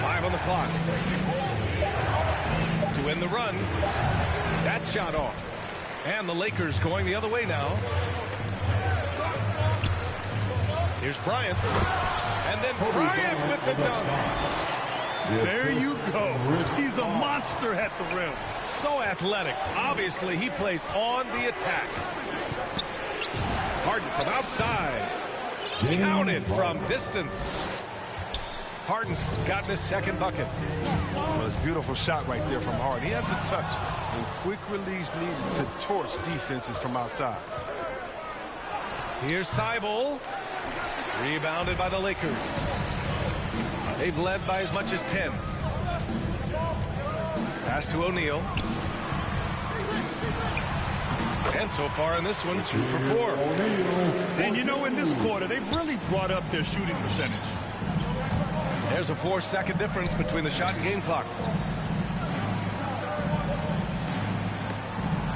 5 on the clock. To end the run. That shot off. And the Lakers going the other way now. Here's Bryant. And then Bryant with the dunk. There you go. He's a monster at the rim. So athletic. Obviously, he plays on the attack. Harden from outside. Counted from distance. Harden's gotten his second bucket. Well, it's a beautiful shot right there from Harden. He has the touch and quick release needed to torch defenses from outside. Here's Thibault. Rebounded by the Lakers. They've led by as much as 10. Pass to O'Neal. And so far in this one, 2 for 4. And you know, in this quarter, they've really brought up their shooting percentage. There's a 4-second difference between the shot and game clock.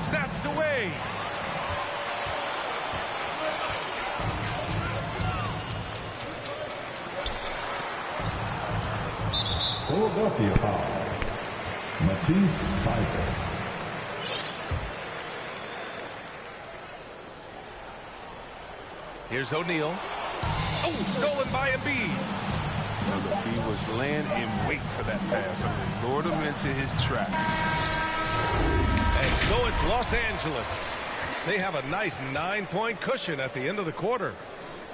Snatched away. Philadelphia foul. Matisse Thybulle. Here's O'Neal. Oh, stolen by Embiid. He was laying in wait for that pass. I mean, lured him into his trap. And so it's Los Angeles. They have a nice 9-point cushion at the end of the quarter.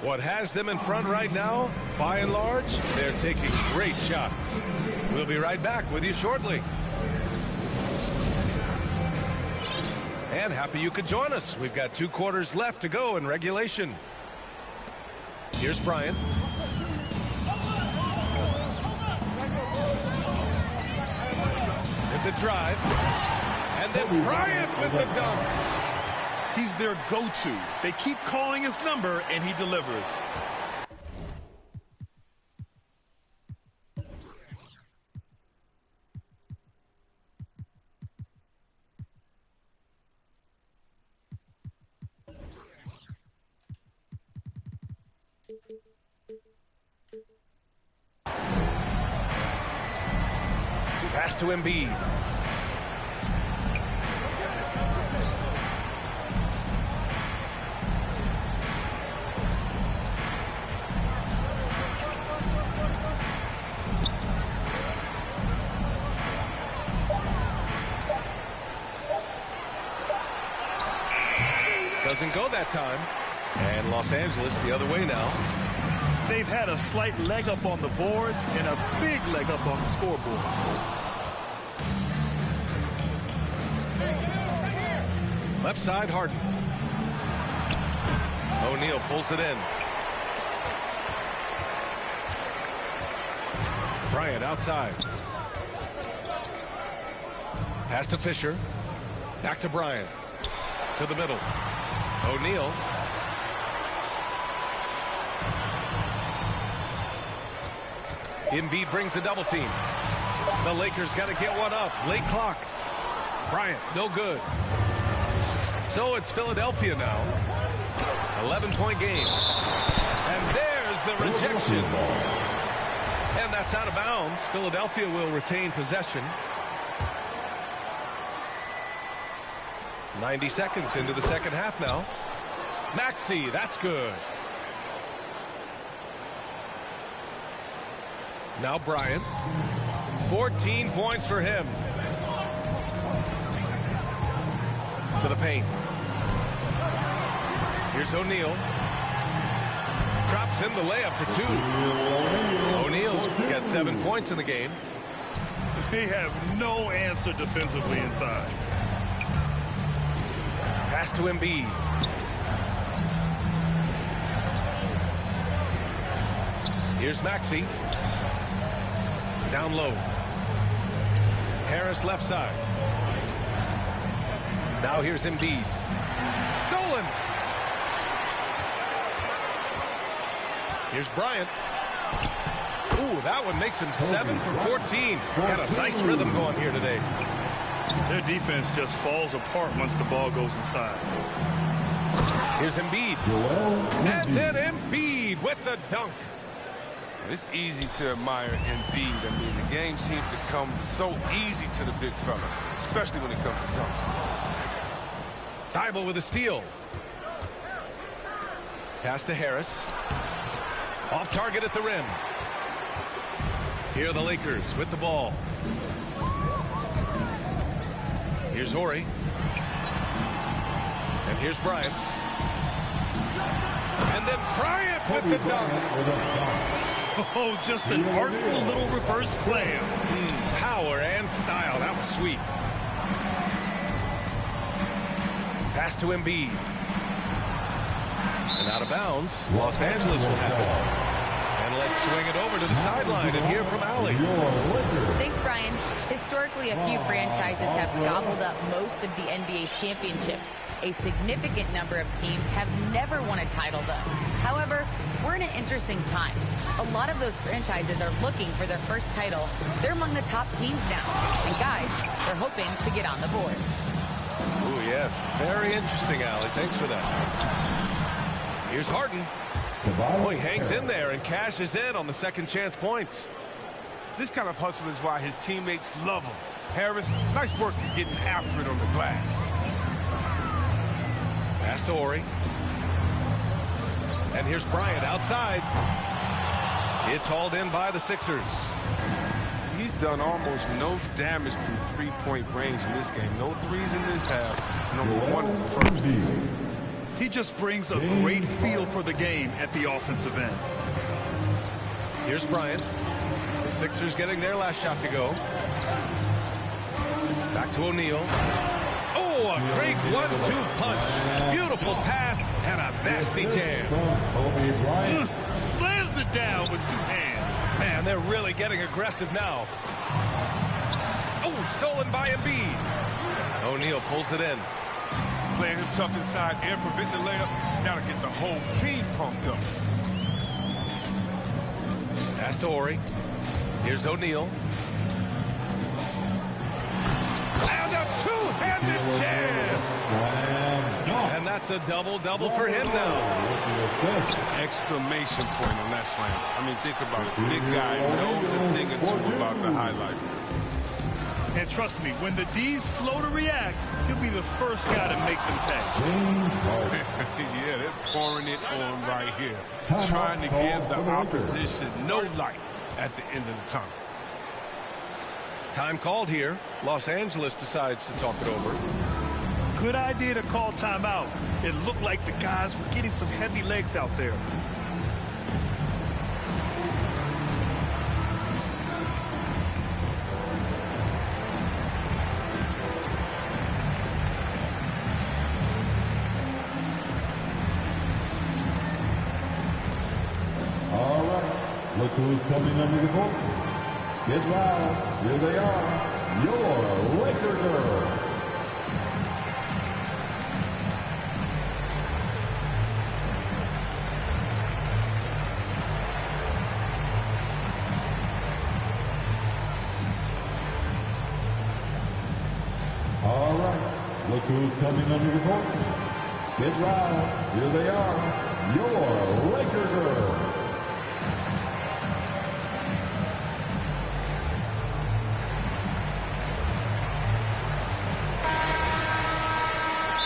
What has them in front right now, by and large, they're taking great shots. We'll be right back with you shortly. And happy you could join us. We've got 2 quarters left to go in regulation. Here's Bryant. With the drive. And then Bryant with the dunk. He's their go-to. They keep calling his number, and he delivers. Pass to Embiid. Doesn't go that time. And Los Angeles the other way now. They've had a slight leg up on the boards and a big leg up on the scoreboard. Left side, Harden. O'Neal pulls it in. Bryant outside. Pass to Fisher. Back to Bryant. To the middle. O'Neal. Embiid brings a double team. The Lakers got to get one up. Late clock. Bryant, no good. So it's Philadelphia now. 11-point game. And there's the rejection. And that's out of bounds. Philadelphia will retain possession. 90 seconds into the second half now. Maxey, that's good. Now Bryant. 14 points for him. To the paint. Here's O'Neal. Drops in the layup for 2. O'Neal's got 7 points in the game. They have no answer defensively inside. Pass to Embiid. Here's Maxey. Down low. Harris left side. Now here's Embiid. Stolen. Here's Bryant. Ooh, that one makes him 7 for 14. Got a nice rhythm going here today. Their defense just falls apart once the ball goes inside. Here's Embiid. And then Embiid with the dunk. It's easy to admire Embiid. I mean, the game seems to come so easy to the big fella, especially when it comes to dunk. Thibault with a steal. Pass to Harris. Off target at the rim. Here are the Lakers with the ball. Here's Horry. And here's Bryant. And then Bryant with the dunk. Oh, just an artful little reverse slam. Power and style. That was sweet. Pass to Embiid. And out of bounds. Los Angeles will have it. And let's swing it over to the sideline and hear from Allie. Thanks, Brian. Historically, a few franchises have gobbled up most of the NBA championships. A significant number of teams have never won a title, though. However, we're in an interesting time. A lot of those franchises are looking for their first title. They're among the top teams now. And guys, they're hoping to get on the board. Oh, yes. Very interesting, Allie. Thanks for that. Here's Harden. Oh, he hangs in there and cashes in on the second chance points. This kind of hustle is why his teammates love him. Harris, nice work in getting after it on the glass. Pass to Horry. And here's Bryant outside. It's hauled in by the Sixers. He's done almost no damage from three-point range in this game. No threes in this half. Number 1 in the first. He just brings a great feel for the game at the offensive end. Here's Bryant. The Sixers getting their last shot to go. Back to O'Neal. Oh, a great 1-2 punch. Beautiful pass and a nasty jam. Slams it down with 2 hands. Man, they're really getting aggressive now. Oh, stolen by Embiid. O'Neal pulls it in. Playing him tough inside and prevent the layup. Gotta get the whole team pumped up. Pass to Horry. Here's O'Neal. And a two-handed jam. And that's a double-double for him now. Exclamation point on that slam. I mean, think about it. The big guy knows a thing or two about the highlight. And trust me, when the D's slow to react, he'll be the first guy to make them pay. Yeah, they're pouring it on right here. Trying to give the opposition no light at the end of the tunnel. Time called here. Los Angeles decides to talk it over. Good idea to call timeout. It looked like the guys were getting some heavy legs out there. Look who's coming under the court. Get loud. Here they are. Your Laker girls. All right. Look who's coming under the court. Get loud. Here they are. Your Laker girls.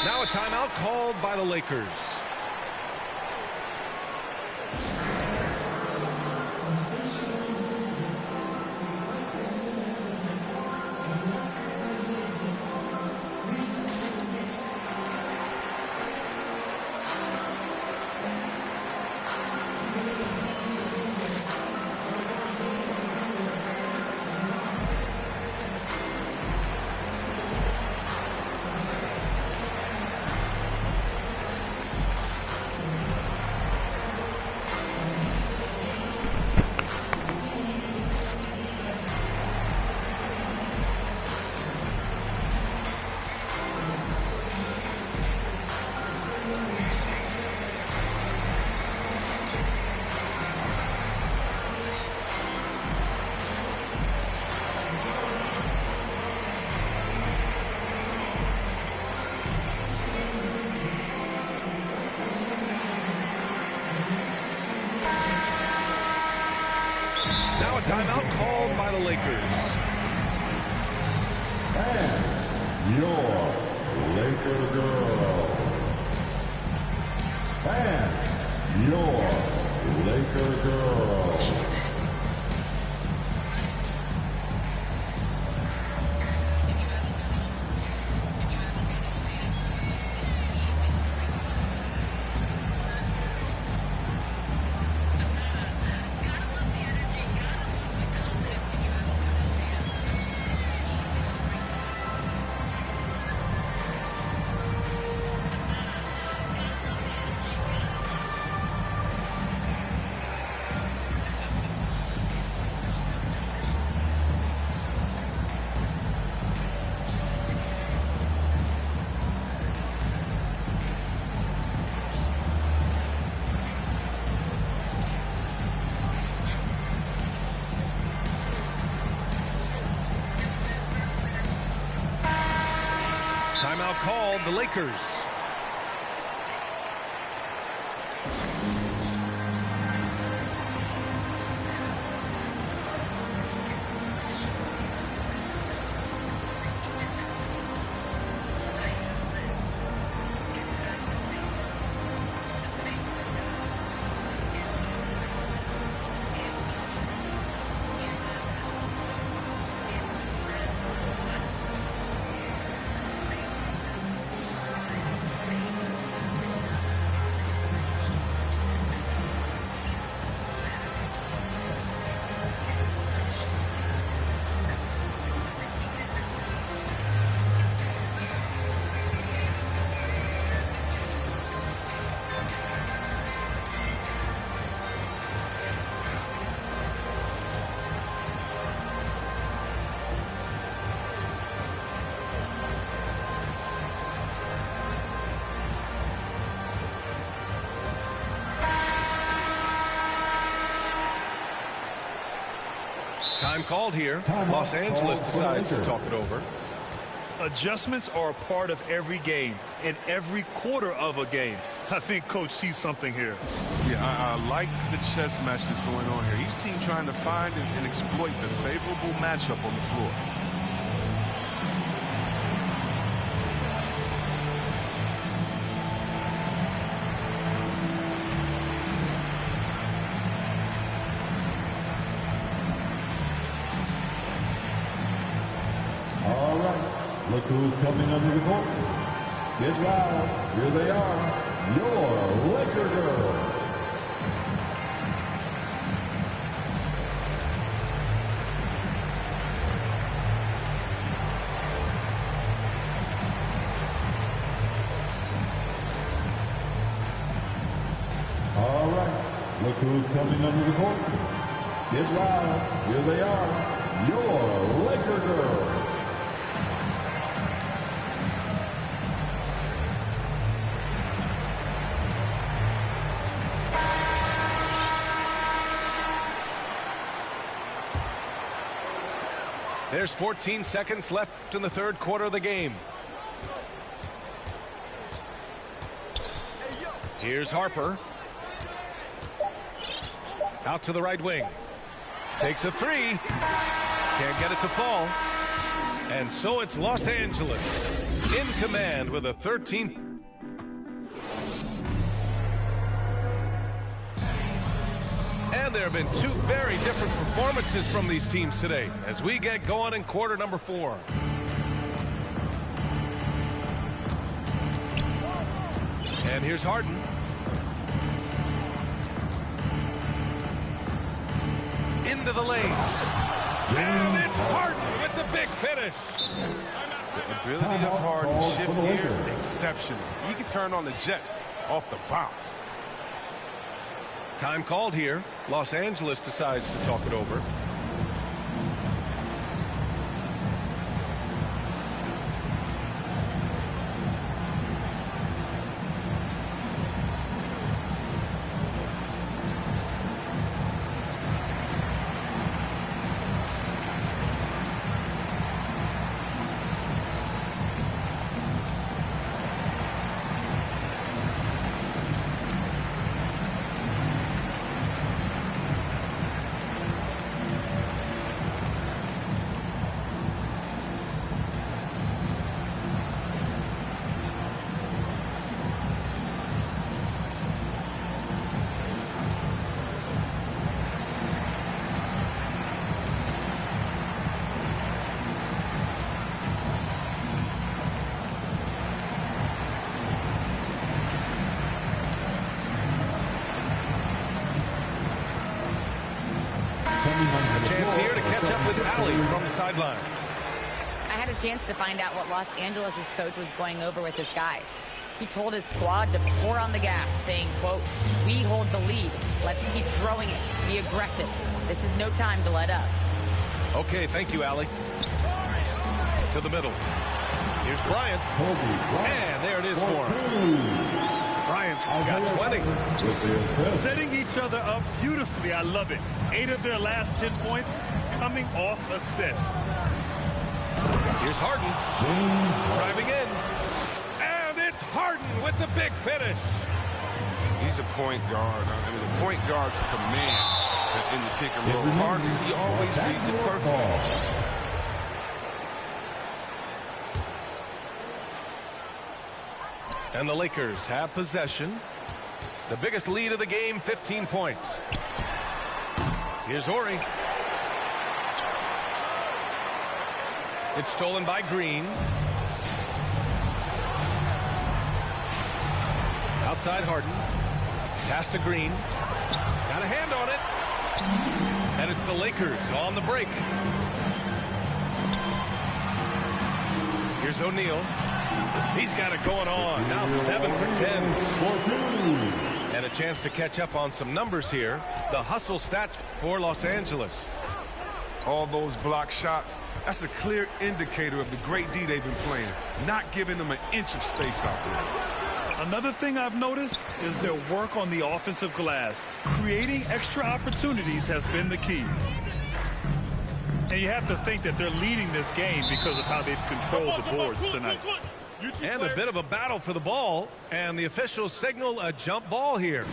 Now a timeout called by the Lakers. Timeout called by the Lakers. And your Laker girl. And your Laker girl. Timeout called the Lakers. Time called here. Los Angeles decides to talk it over. Adjustments are a part of every game and every quarter of a game. I think Coach sees something here. Yeah, I like the chess match that's going on here. Each team trying to find and exploit the favorable matchup on the floor. Look who's coming under the court. Get loud. Here they are. Your Laker girls. All right. Look who's coming under the court. Get loud. Here they are. Your Laker girls. There's 14 seconds left in the third quarter of the game. Here's Harper. Out to the right wing. Takes a three. Can't get it to fall. And so it's Los Angeles in command with a 13. And there have been two very different performances from these teams today as we get going in quarter number 4. And here's Harden. Into the lane. And it's Harden with the big finish. The ability of Harden to shift gears, exceptional. He can turn on the Jets off the bounce. Time called here. Los Angeles decides to talk it over. with Allie from the sideline. I had a chance to find out what Los Angeles' coach was going over with his guys. He told his squad to pour on the gas, saying, quote, "We hold the lead. Let's keep throwing it. Be aggressive. This is no time to let up." Okay, thank you, Allie. To the middle. Here's Bryant. And there it is for him. Bryant's got 20. Setting each other up beautifully. I love it. 8 of their last 10 points coming off assist. Here's Harden. Driving in. And it's Harden with the big finish. He's a point guard. I mean, the point guard's command in the pick and roll. Harden, he always reads it perfectly. And the Lakers have possession. The biggest lead of the game, 15 points. Here's Horry. It's stolen by Green. Outside Harden. Pass to Green. Got a hand on it. And it's the Lakers on the break. Here's O'Neal. He's got it going on. Now 7 for 10. And a chance to catch up on some numbers here. The hustle stats for Los Angeles. All those block shots, that's a clear indicator of the great D they've been playing. Not giving them an inch of space out there. Another thing I've noticed is their work on the offensive glass. Creating extra opportunities has been the key. And you have to think that they're leading this game because of how they've controlled the boards tonight. And a bit of a battle for the ball. And the officials signal a jump ball here.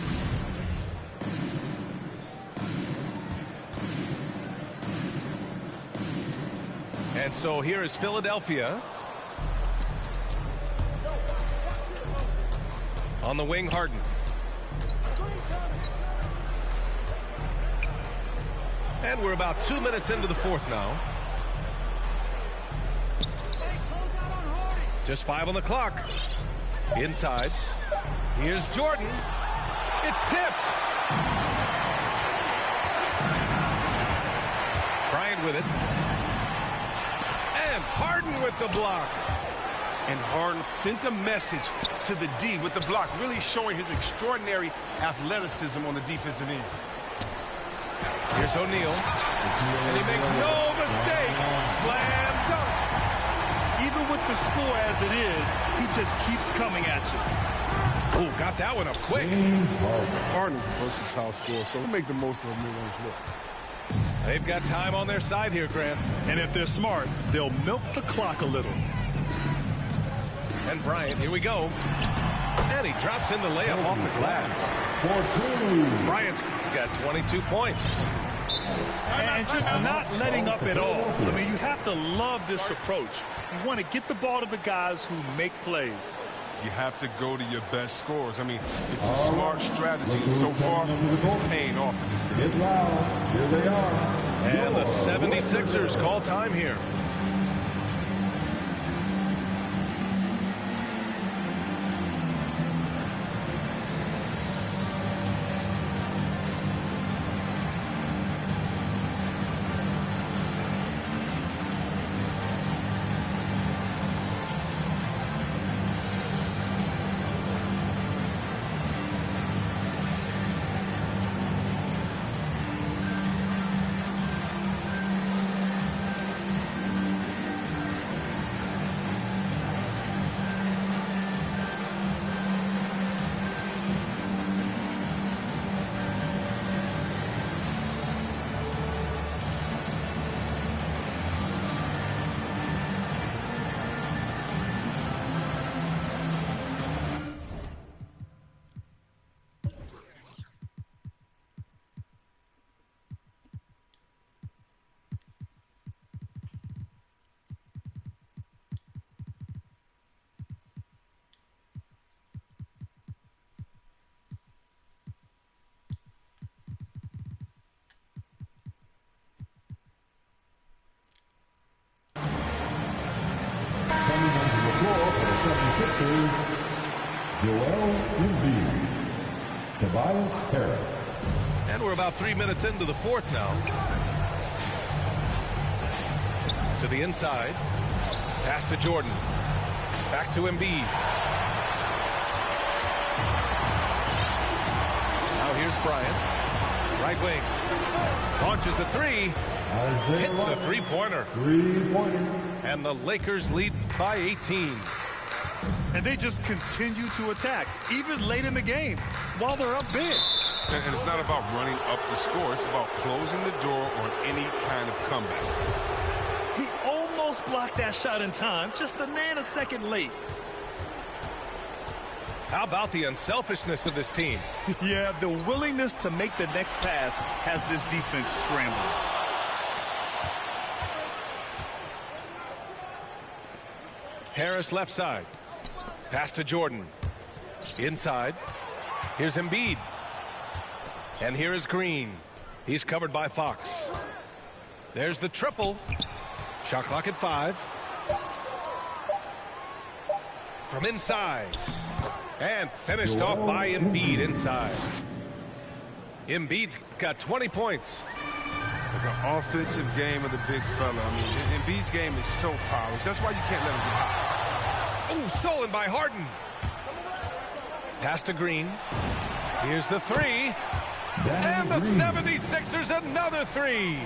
And so here is Philadelphia. On the wing, Harden. And we're about 2 minutes into the fourth now. Just 5 on the clock. Inside. Here's Jordan. It's tipped. Bryant with it. And Harden with the block. And Harden sent a message to the D with the block, really showing his extraordinary athleticism on the defensive end. Here's O'Neal. And he makes no mistake. Slam dunk. Even with the score as it is, he just keeps coming at you. Oh, got that one up quick. Harden's a versatile scorer, so we'll make the most of a mid-range look. They've got time on their side here, Grant. And if they're smart, they'll milk the clock a little. And Bryant, here we go. And he drops in the layup off the glass. Bryant's got 22 points. And just not letting up at all. I mean, you have to love this approach. You want to get the ball to the guys who make plays. You have to go to your best scorers. I mean, it's a smart strategy, and so far, it's paying off in this game. Get loud. Here they are. And the 76ers call time here. Joel Embiid, Tobias Harris. And we're about 3 minutes into the fourth now. To the inside. Pass to Jordan. Back to Embiid. Now here's Bryant. Right wing. Launches a three. Hits a three-pointer. And the Lakers lead by 18. And they just continue to attack, even late in the game, while they're up big. And it's not about running up the score. It's about closing the door on any kind of comeback. He almost blocked that shot in time, just a nanosecond late. How about the unselfishness of this team? Yeah, the willingness to make the next pass has this defense scrambling. Harris left side. Pass to Jordan. Inside. Here's Embiid. And here is Green. He's covered by Fox. There's the triple. Shot clock at 5. From inside. And finished off by Embiid inside. Embiid's got 20 points. The offensive game of the big fella. I mean, Embiid's game is so polished. That's why you can't let him get hot. Oh, stolen by Harden. Pass to Green. Here's the three. And the 76ers another three.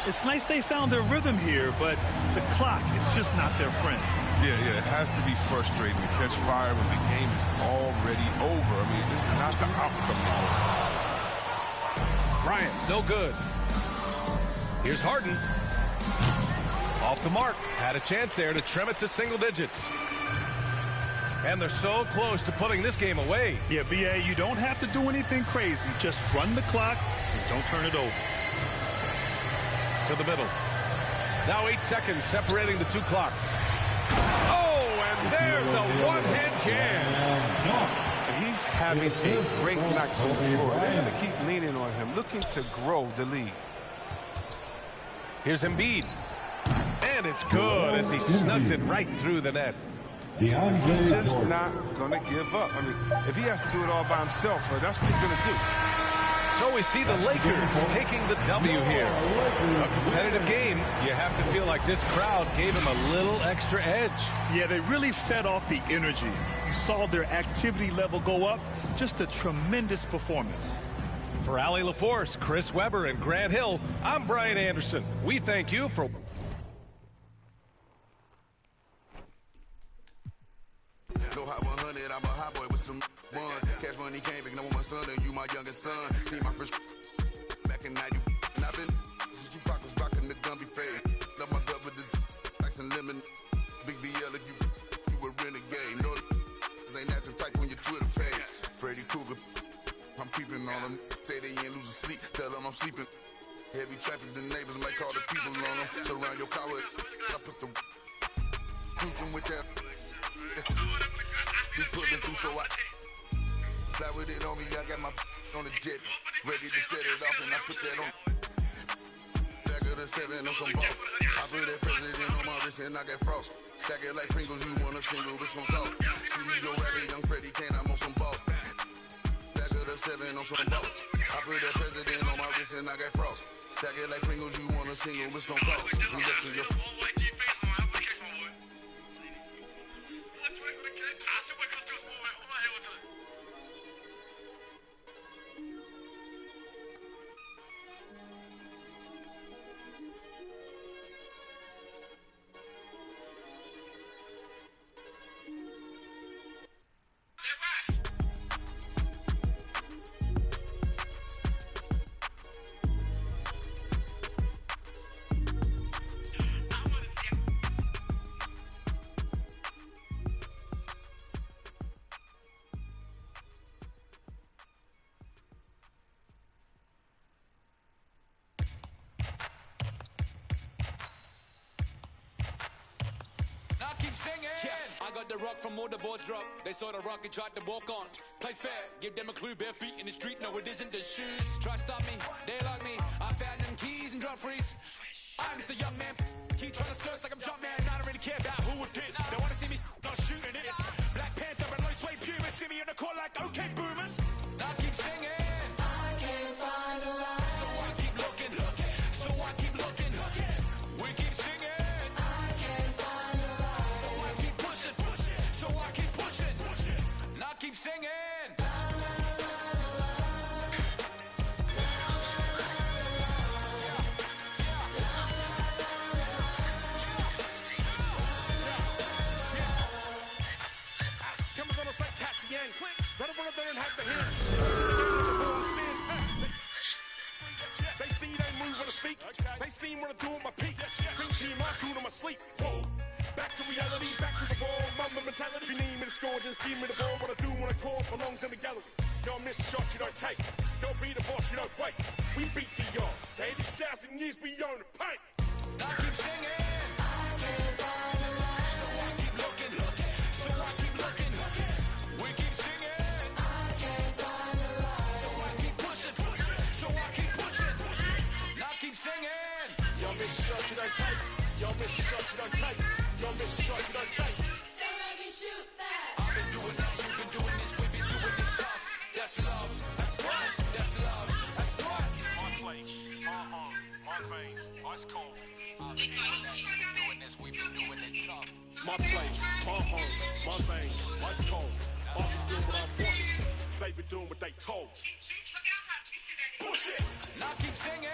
It's nice they found their rhythm here, but the clock is just not their friend. Yeah, it has to be frustrating to catch fire when the game is already over. I mean, this is not the outcome they want. Bryant, no good. Here's Harden. Off the mark. Had a chance there to trim it to single digits. And they're so close to putting this game away. Yeah, B.A., you don't have to do anything crazy. Just run the clock and don't turn it over. To the middle. Now 8 seconds separating the two clocks. Oh, and there's a one-hand jam. He's having a great night from the floor. They're going to keep leaning on him, looking to grow the lead. Here's Embiid. And it's good as he snugs it right through the net. He's just not going to give up. I mean, if he has to do it all by himself, that's what he's going to do. So we see the Lakers taking the W here. A competitive game. You have to feel like this crowd gave him a little extra edge. Yeah, they really fed off the energy. You saw their activity level go up. Just a tremendous performance. For Allie LaForce, Chris Webber, and Grant Hill, I'm Brian Anderson. We thank you for... No hot 100, I'm a hot boy with some ones. Cash money came back, now my son and you my youngest son. See my first back in 90. And I've been since you was rocking the Gumby fade. Love my gut with this ice and lemon. Big BL if you a renegade. No, this ain't active type on your Twitter page. Freddy Cougar, I'm creeping on them. Say they ain't losing sleep, tell them I'm sleeping. Heavy traffic, the neighbors might call the people on them. Surround your car with, I put the cruising with that. Be pulling through, so I fly with it on me. I got my on the jet, ready to set it off, and I put that on. Back of the 7 on some ball. I put that president on my wrist, and I got frost. Stack it like Pringles, you want a single, it's gon' talk. CEO rabbit, young Freddie Kane, I'm on some ball. Back of the 7 on some ball. I put that president on my wrist, and I got frost. Stack it like Pringles, you want a single, it's gon' cost. We up to your... I got the rock from all the boards drop. They saw the rock and tried to walk on. Play fair, give them a clue. Bare feet in the street, no it isn't the shoes. Try stop me, they like me. I found them keys and drop freeze. I'm just a young man. Keep trying to search like I'm jump man. I don't really care about who it is. They wanna see me not shooting it. Black Panther and Lois Way Puma. See me in the court like okay boomers. Now I keep singing. I can't find a lie. So I keep looking. So I keep looking. We keep singing. keep singing. Cameras on us like Cassian. Let them run up there and have the hands. They see they move when I speak. They see what I do on my peak. Green team, I do to my sleep. Whoa. Back to reality, back to the ball. Mama mentality. If you need me to score, just give me the ball. What I do when I call belongs in the gallery. Don't miss a shot you don't take. Don't be the boss you don't wait. We beat the odds. 80,000 years beyond the paint. Now keep singing. So I keep looking. So I keep looking. We keep singing. So I keep pushing. So I keep pushing. Now keep singing. Y'all miss a shot you don't take. Y'all miss a shot you don't take. Y'all miss a shot you don't take. So let me shoot that. I've been doing that. You've been doing this. We've been doing it tough. That's love. That's right. That's love. That's right. My place, my home, my veins, ice cold. I've been doing that. You've been doing this. We've been doing it tough. My place, my home, my veins, ice cold. I've been doing what I want. They've been doing what they told. Bullshit. Now keep singing.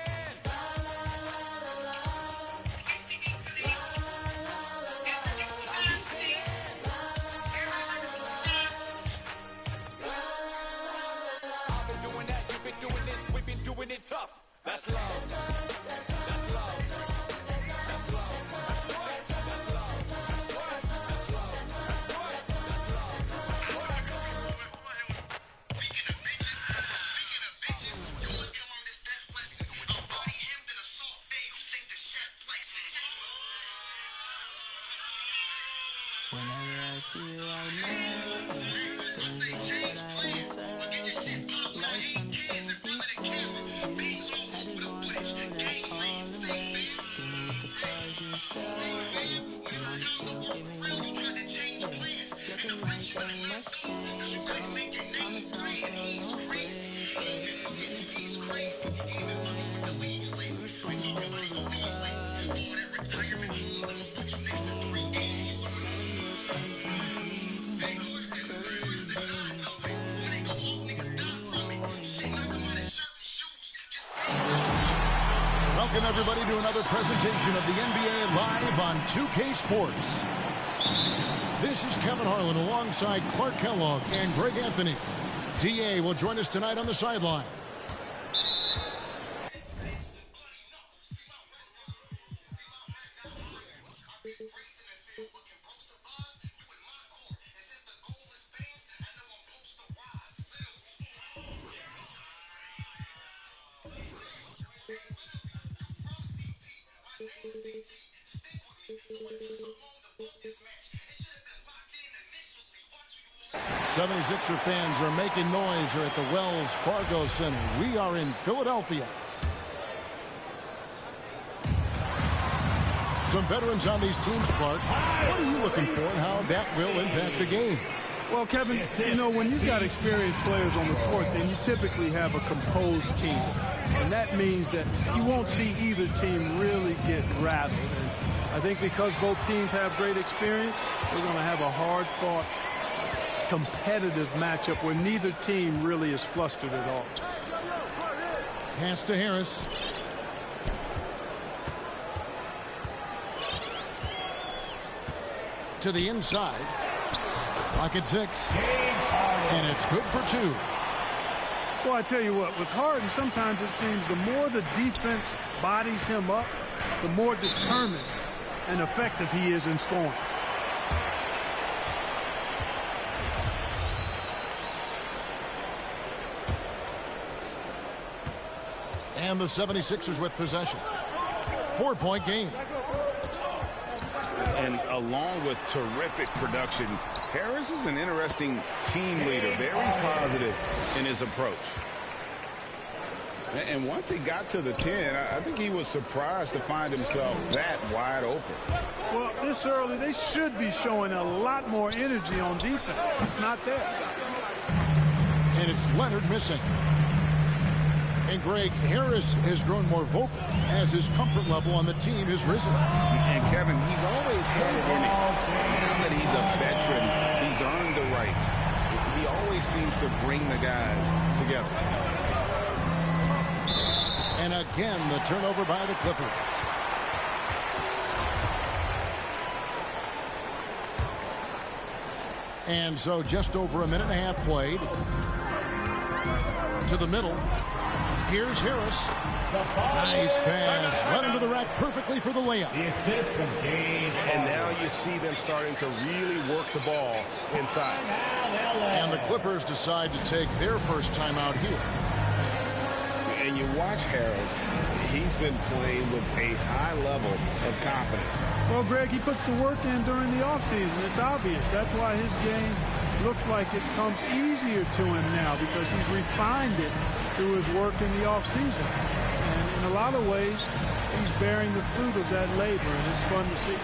Doing it tough. That's love. That's love. That's love. That's love. That's love. That's love. That's love. Speaking of bitches, yours come on this death lesson. I'm body hemmed in a soft day who think the chef flexes. Whenever I see you, I know things like that I deserve. Life's on the same these days. Had to go and throw that all away. Give me with the cards you stole. You wanna still give me looking like ain't much change. Promise I'll show no grace, but I'm getting too wasted. We were supposed to go regardless. Wishing we were 16. Slowly you're 17. Welcome, everybody, to another presentation of the NBA Live on 2K Sports. This is Kevin Harlan alongside Clark Kellogg and Greg Anthony. DA will join us tonight on the sideline. '76er fans are making noise here at the Wells Fargo Center. We are in Philadelphia. Some veterans on these teams, Clark. What are you looking for and how that will impact the game? Well, Kevin, you know, when you've got experienced players on the court, then you typically have a composed team. And that means that you won't see either team really get rattled. And I think because both teams have great experience, we're going to have a hard-fought, competitive matchup where neither team really is flustered at all. Pass to Harris. To the inside. Clock at 6. And it's good for 2. Well, I tell you what, with Harden, sometimes it seems the more the defense bodies him up, the more determined and effective he is in scoring. And the 76ers with possession. 4-point game. And along with terrific production, Harris is an interesting team leader, very positive in his approach. And once he got to the 10, I think he was surprised to find himself that wide open. Well, this early, they should be showing a lot more energy on defense. It's not there. And it's Leonard missing. And Greg, Harris has grown more vocal as his comfort level on the team has risen. And Kevin, he's always had it in him. Now that he's a veteran, he's earned the right. He always always seems to bring the guys together. And again, the turnover by the Clippers. And so just over a minute and a half played. To the middle. Here's Harris. Nice pass. Right into the rack perfectly for the layup. And now you see them starting to really work the ball inside. And the Clippers decide to take their first timeout here. And you watch Harris. He's been playing with a high level of confidence. Well, Greg, he puts the work in during the offseason. It's obvious. That's why his game looks like it comes easier to him now, because he's refined it through his work in the offseason. And in a lot of ways, he's bearing the fruit of that labor, and it's fun to see.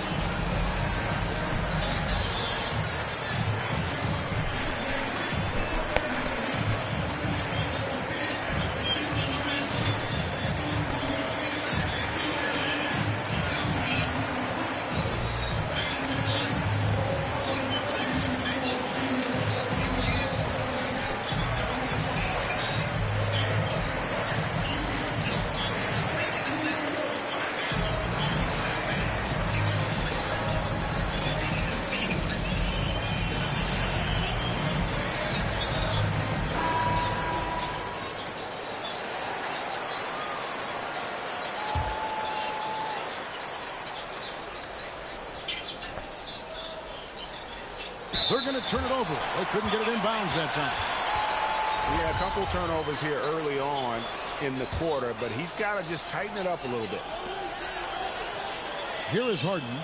They're going to turn it over. They couldn't get it in bounds that time. Yeah, a couple turnovers here early on in the quarter, but he's got to just tighten it up a little bit. Here is Harden.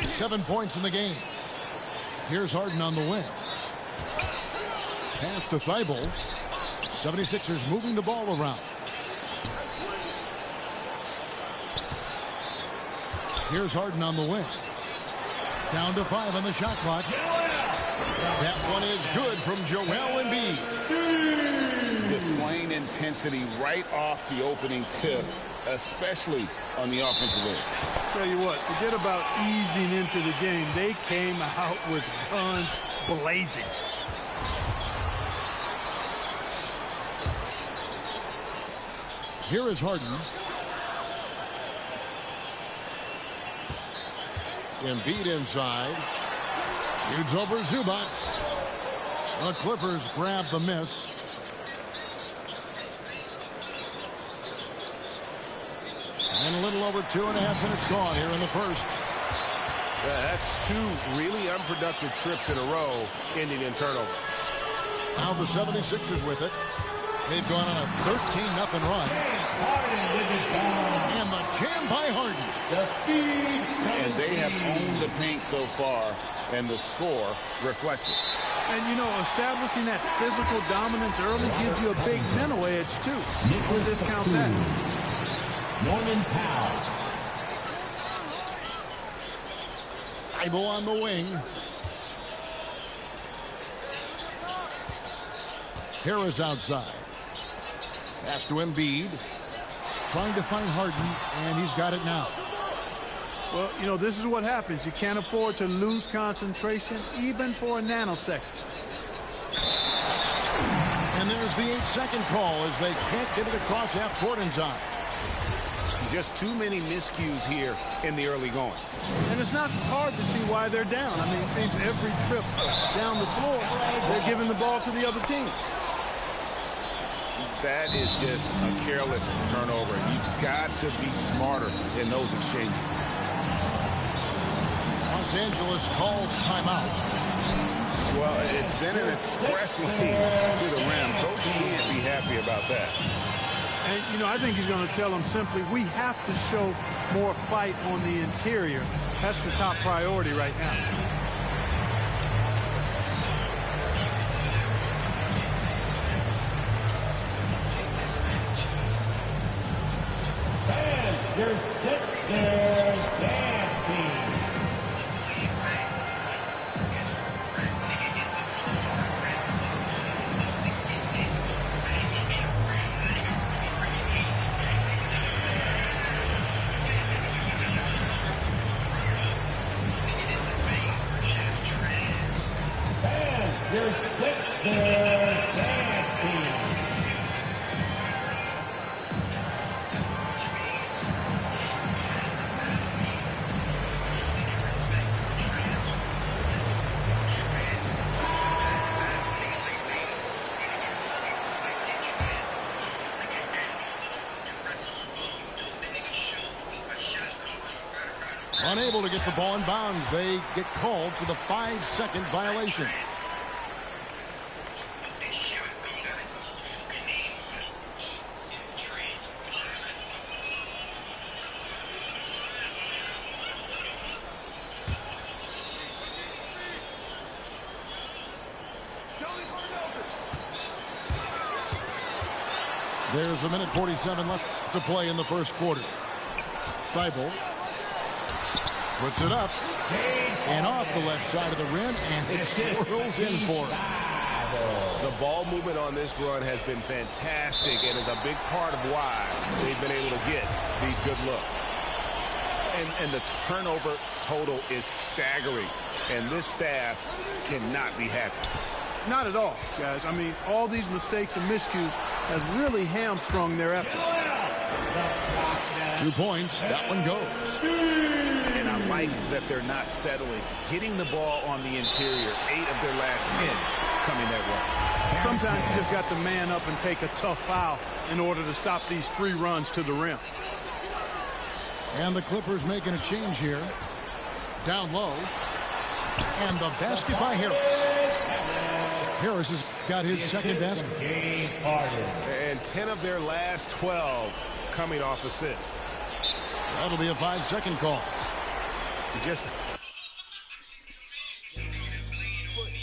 7 points in the game. Here's Harden on the wing. Pass to Thibault. 76ers moving the ball around. Here's Harden on the wing. Down to 5 on the shot clock. That one is good from Joel Embiid. Displaying intensity right off the opening tip, especially on the offensive end. Tell you what, forget about easing into the game. They came out with guns blazing. Here is Harden. Embiid inside. Shoots over Zubac. The Clippers grab the miss. And a little over 2.5 minutes gone here in the first. Yeah, that's 2 really unproductive trips in a row ending in turnover. Now the 76ers with it. They've gone on a 13-0 run. And the jam by Harden. And they have owned the paint so far, and the score reflects it. And, you know, establishing that physical dominance early gives you a big mental edge, too. Don't discount that. Norman Powell. Thibault on the wing. Harris outside. Pass to Embiid. Trying to find Harden, and he's got it now. Well, you know, this is what happens. You can't afford to lose concentration, even for a nanosecond. And there's the 8-second call as they can't get it across half court in time. Just too many miscues here in the early going. And it's not hard to see why they're down. I mean, it seems every trip down the floor, they're giving the ball to the other team. That is just a careless turnover. You've got to be smarter in those exchanges. Los Angeles calls timeout. Well, it's been an express lane to the rim. Coach can't be happy about that. And, you know, I think he's going to tell them simply, we have to show more fight on the interior. That's the top priority right now. Your Sixers dance team. And your Sixers unable to get the ball in bounds. They get called for the 5-second violation. There's a minute 47 left to play in the first quarter. Thibault puts it up and off the left side of the rim, and it swirls in for him. The ball movement on this run has been fantastic and is a big part of why they've been able to get these good looks. And the turnover total is staggering, and this staff cannot be happy. Not at all, guys. I mean, all these mistakes and miscues has really hamstrung their effort. 2 points. That one goes. And I like that they're not settling. Hitting the ball on the interior, 8 of their last 10 coming that way. Sometimes you just got to man up and take a tough foul in order to stop these free runs to the rim. And the Clippers making a change here. Down low. And the basket by Harris. Harris has got his second basket. And 10 of their last 12 coming off assists. That'll be a 5-second call. Just Foot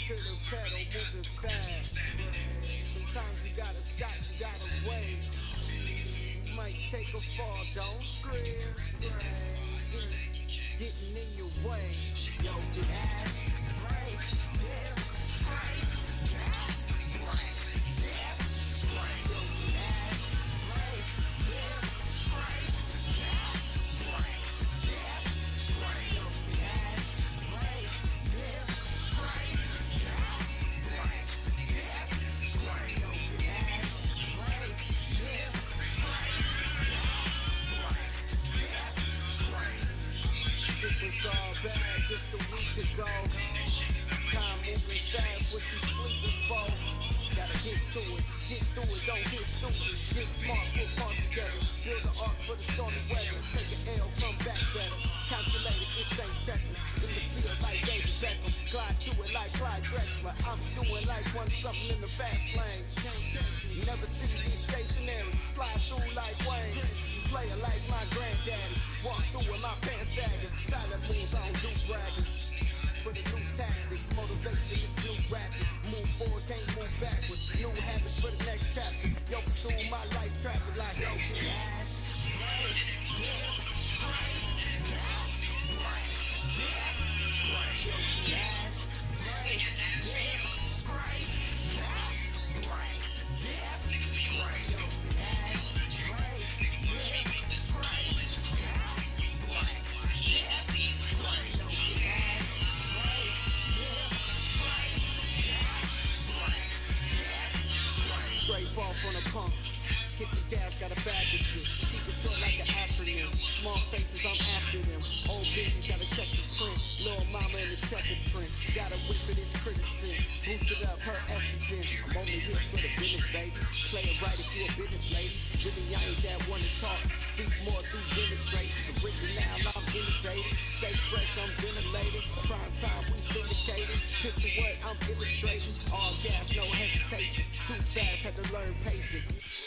to the pedal, moving fast. Sometimes you gotta stop, you gotta wait. You might take a fall, don't trip. Getting in your way. Yo, just ask, break, dip, straight. Just a week ago, time moving fast, what you sleeping for? Gotta get to it, get through it, don't get stupid. Get smart, put parts together, build an arc for the stormy weather. Take an L, come back better. Calculated, this ain't checkers. In the field like David Beckham, glide to it like Clyde Drexler. I'm doing like one something in the fast lane. Never see me stationary, slide through like Wayne. Player like my granddaddy, walk through with my pants sagging. Silent moves, I don't do bragging. For the new tactics, motivation is new rapping. Move forward, can't move backwards. New habits for the next chapter. Yo, through my life traffic like yo, gas, break, dip, straight, gas, break, dip, straight, gas, break, dip, straight, gas, break, dip, straight, gas, break, dip, straight, gas, break, dip, straight off on a pump. Hit the gas, got a bag of you. Keep it short like an acronym. Small faces, I'm after them. Old bitches gotta check the print. Little mama in the checkered print. Gotta whip it, it's criticism. Boosted up her estrogen. I'm only here for the business, baby. Play it right if you a business lady. Really, I ain't that one to talk. Speak more through demonstrate. Original, I'm innovative. Stay fresh, I'm ventilated. Prime time, we syndicated. Picture what I'm illustrating. All gas, no hesitation. Too fast, had to learn patience.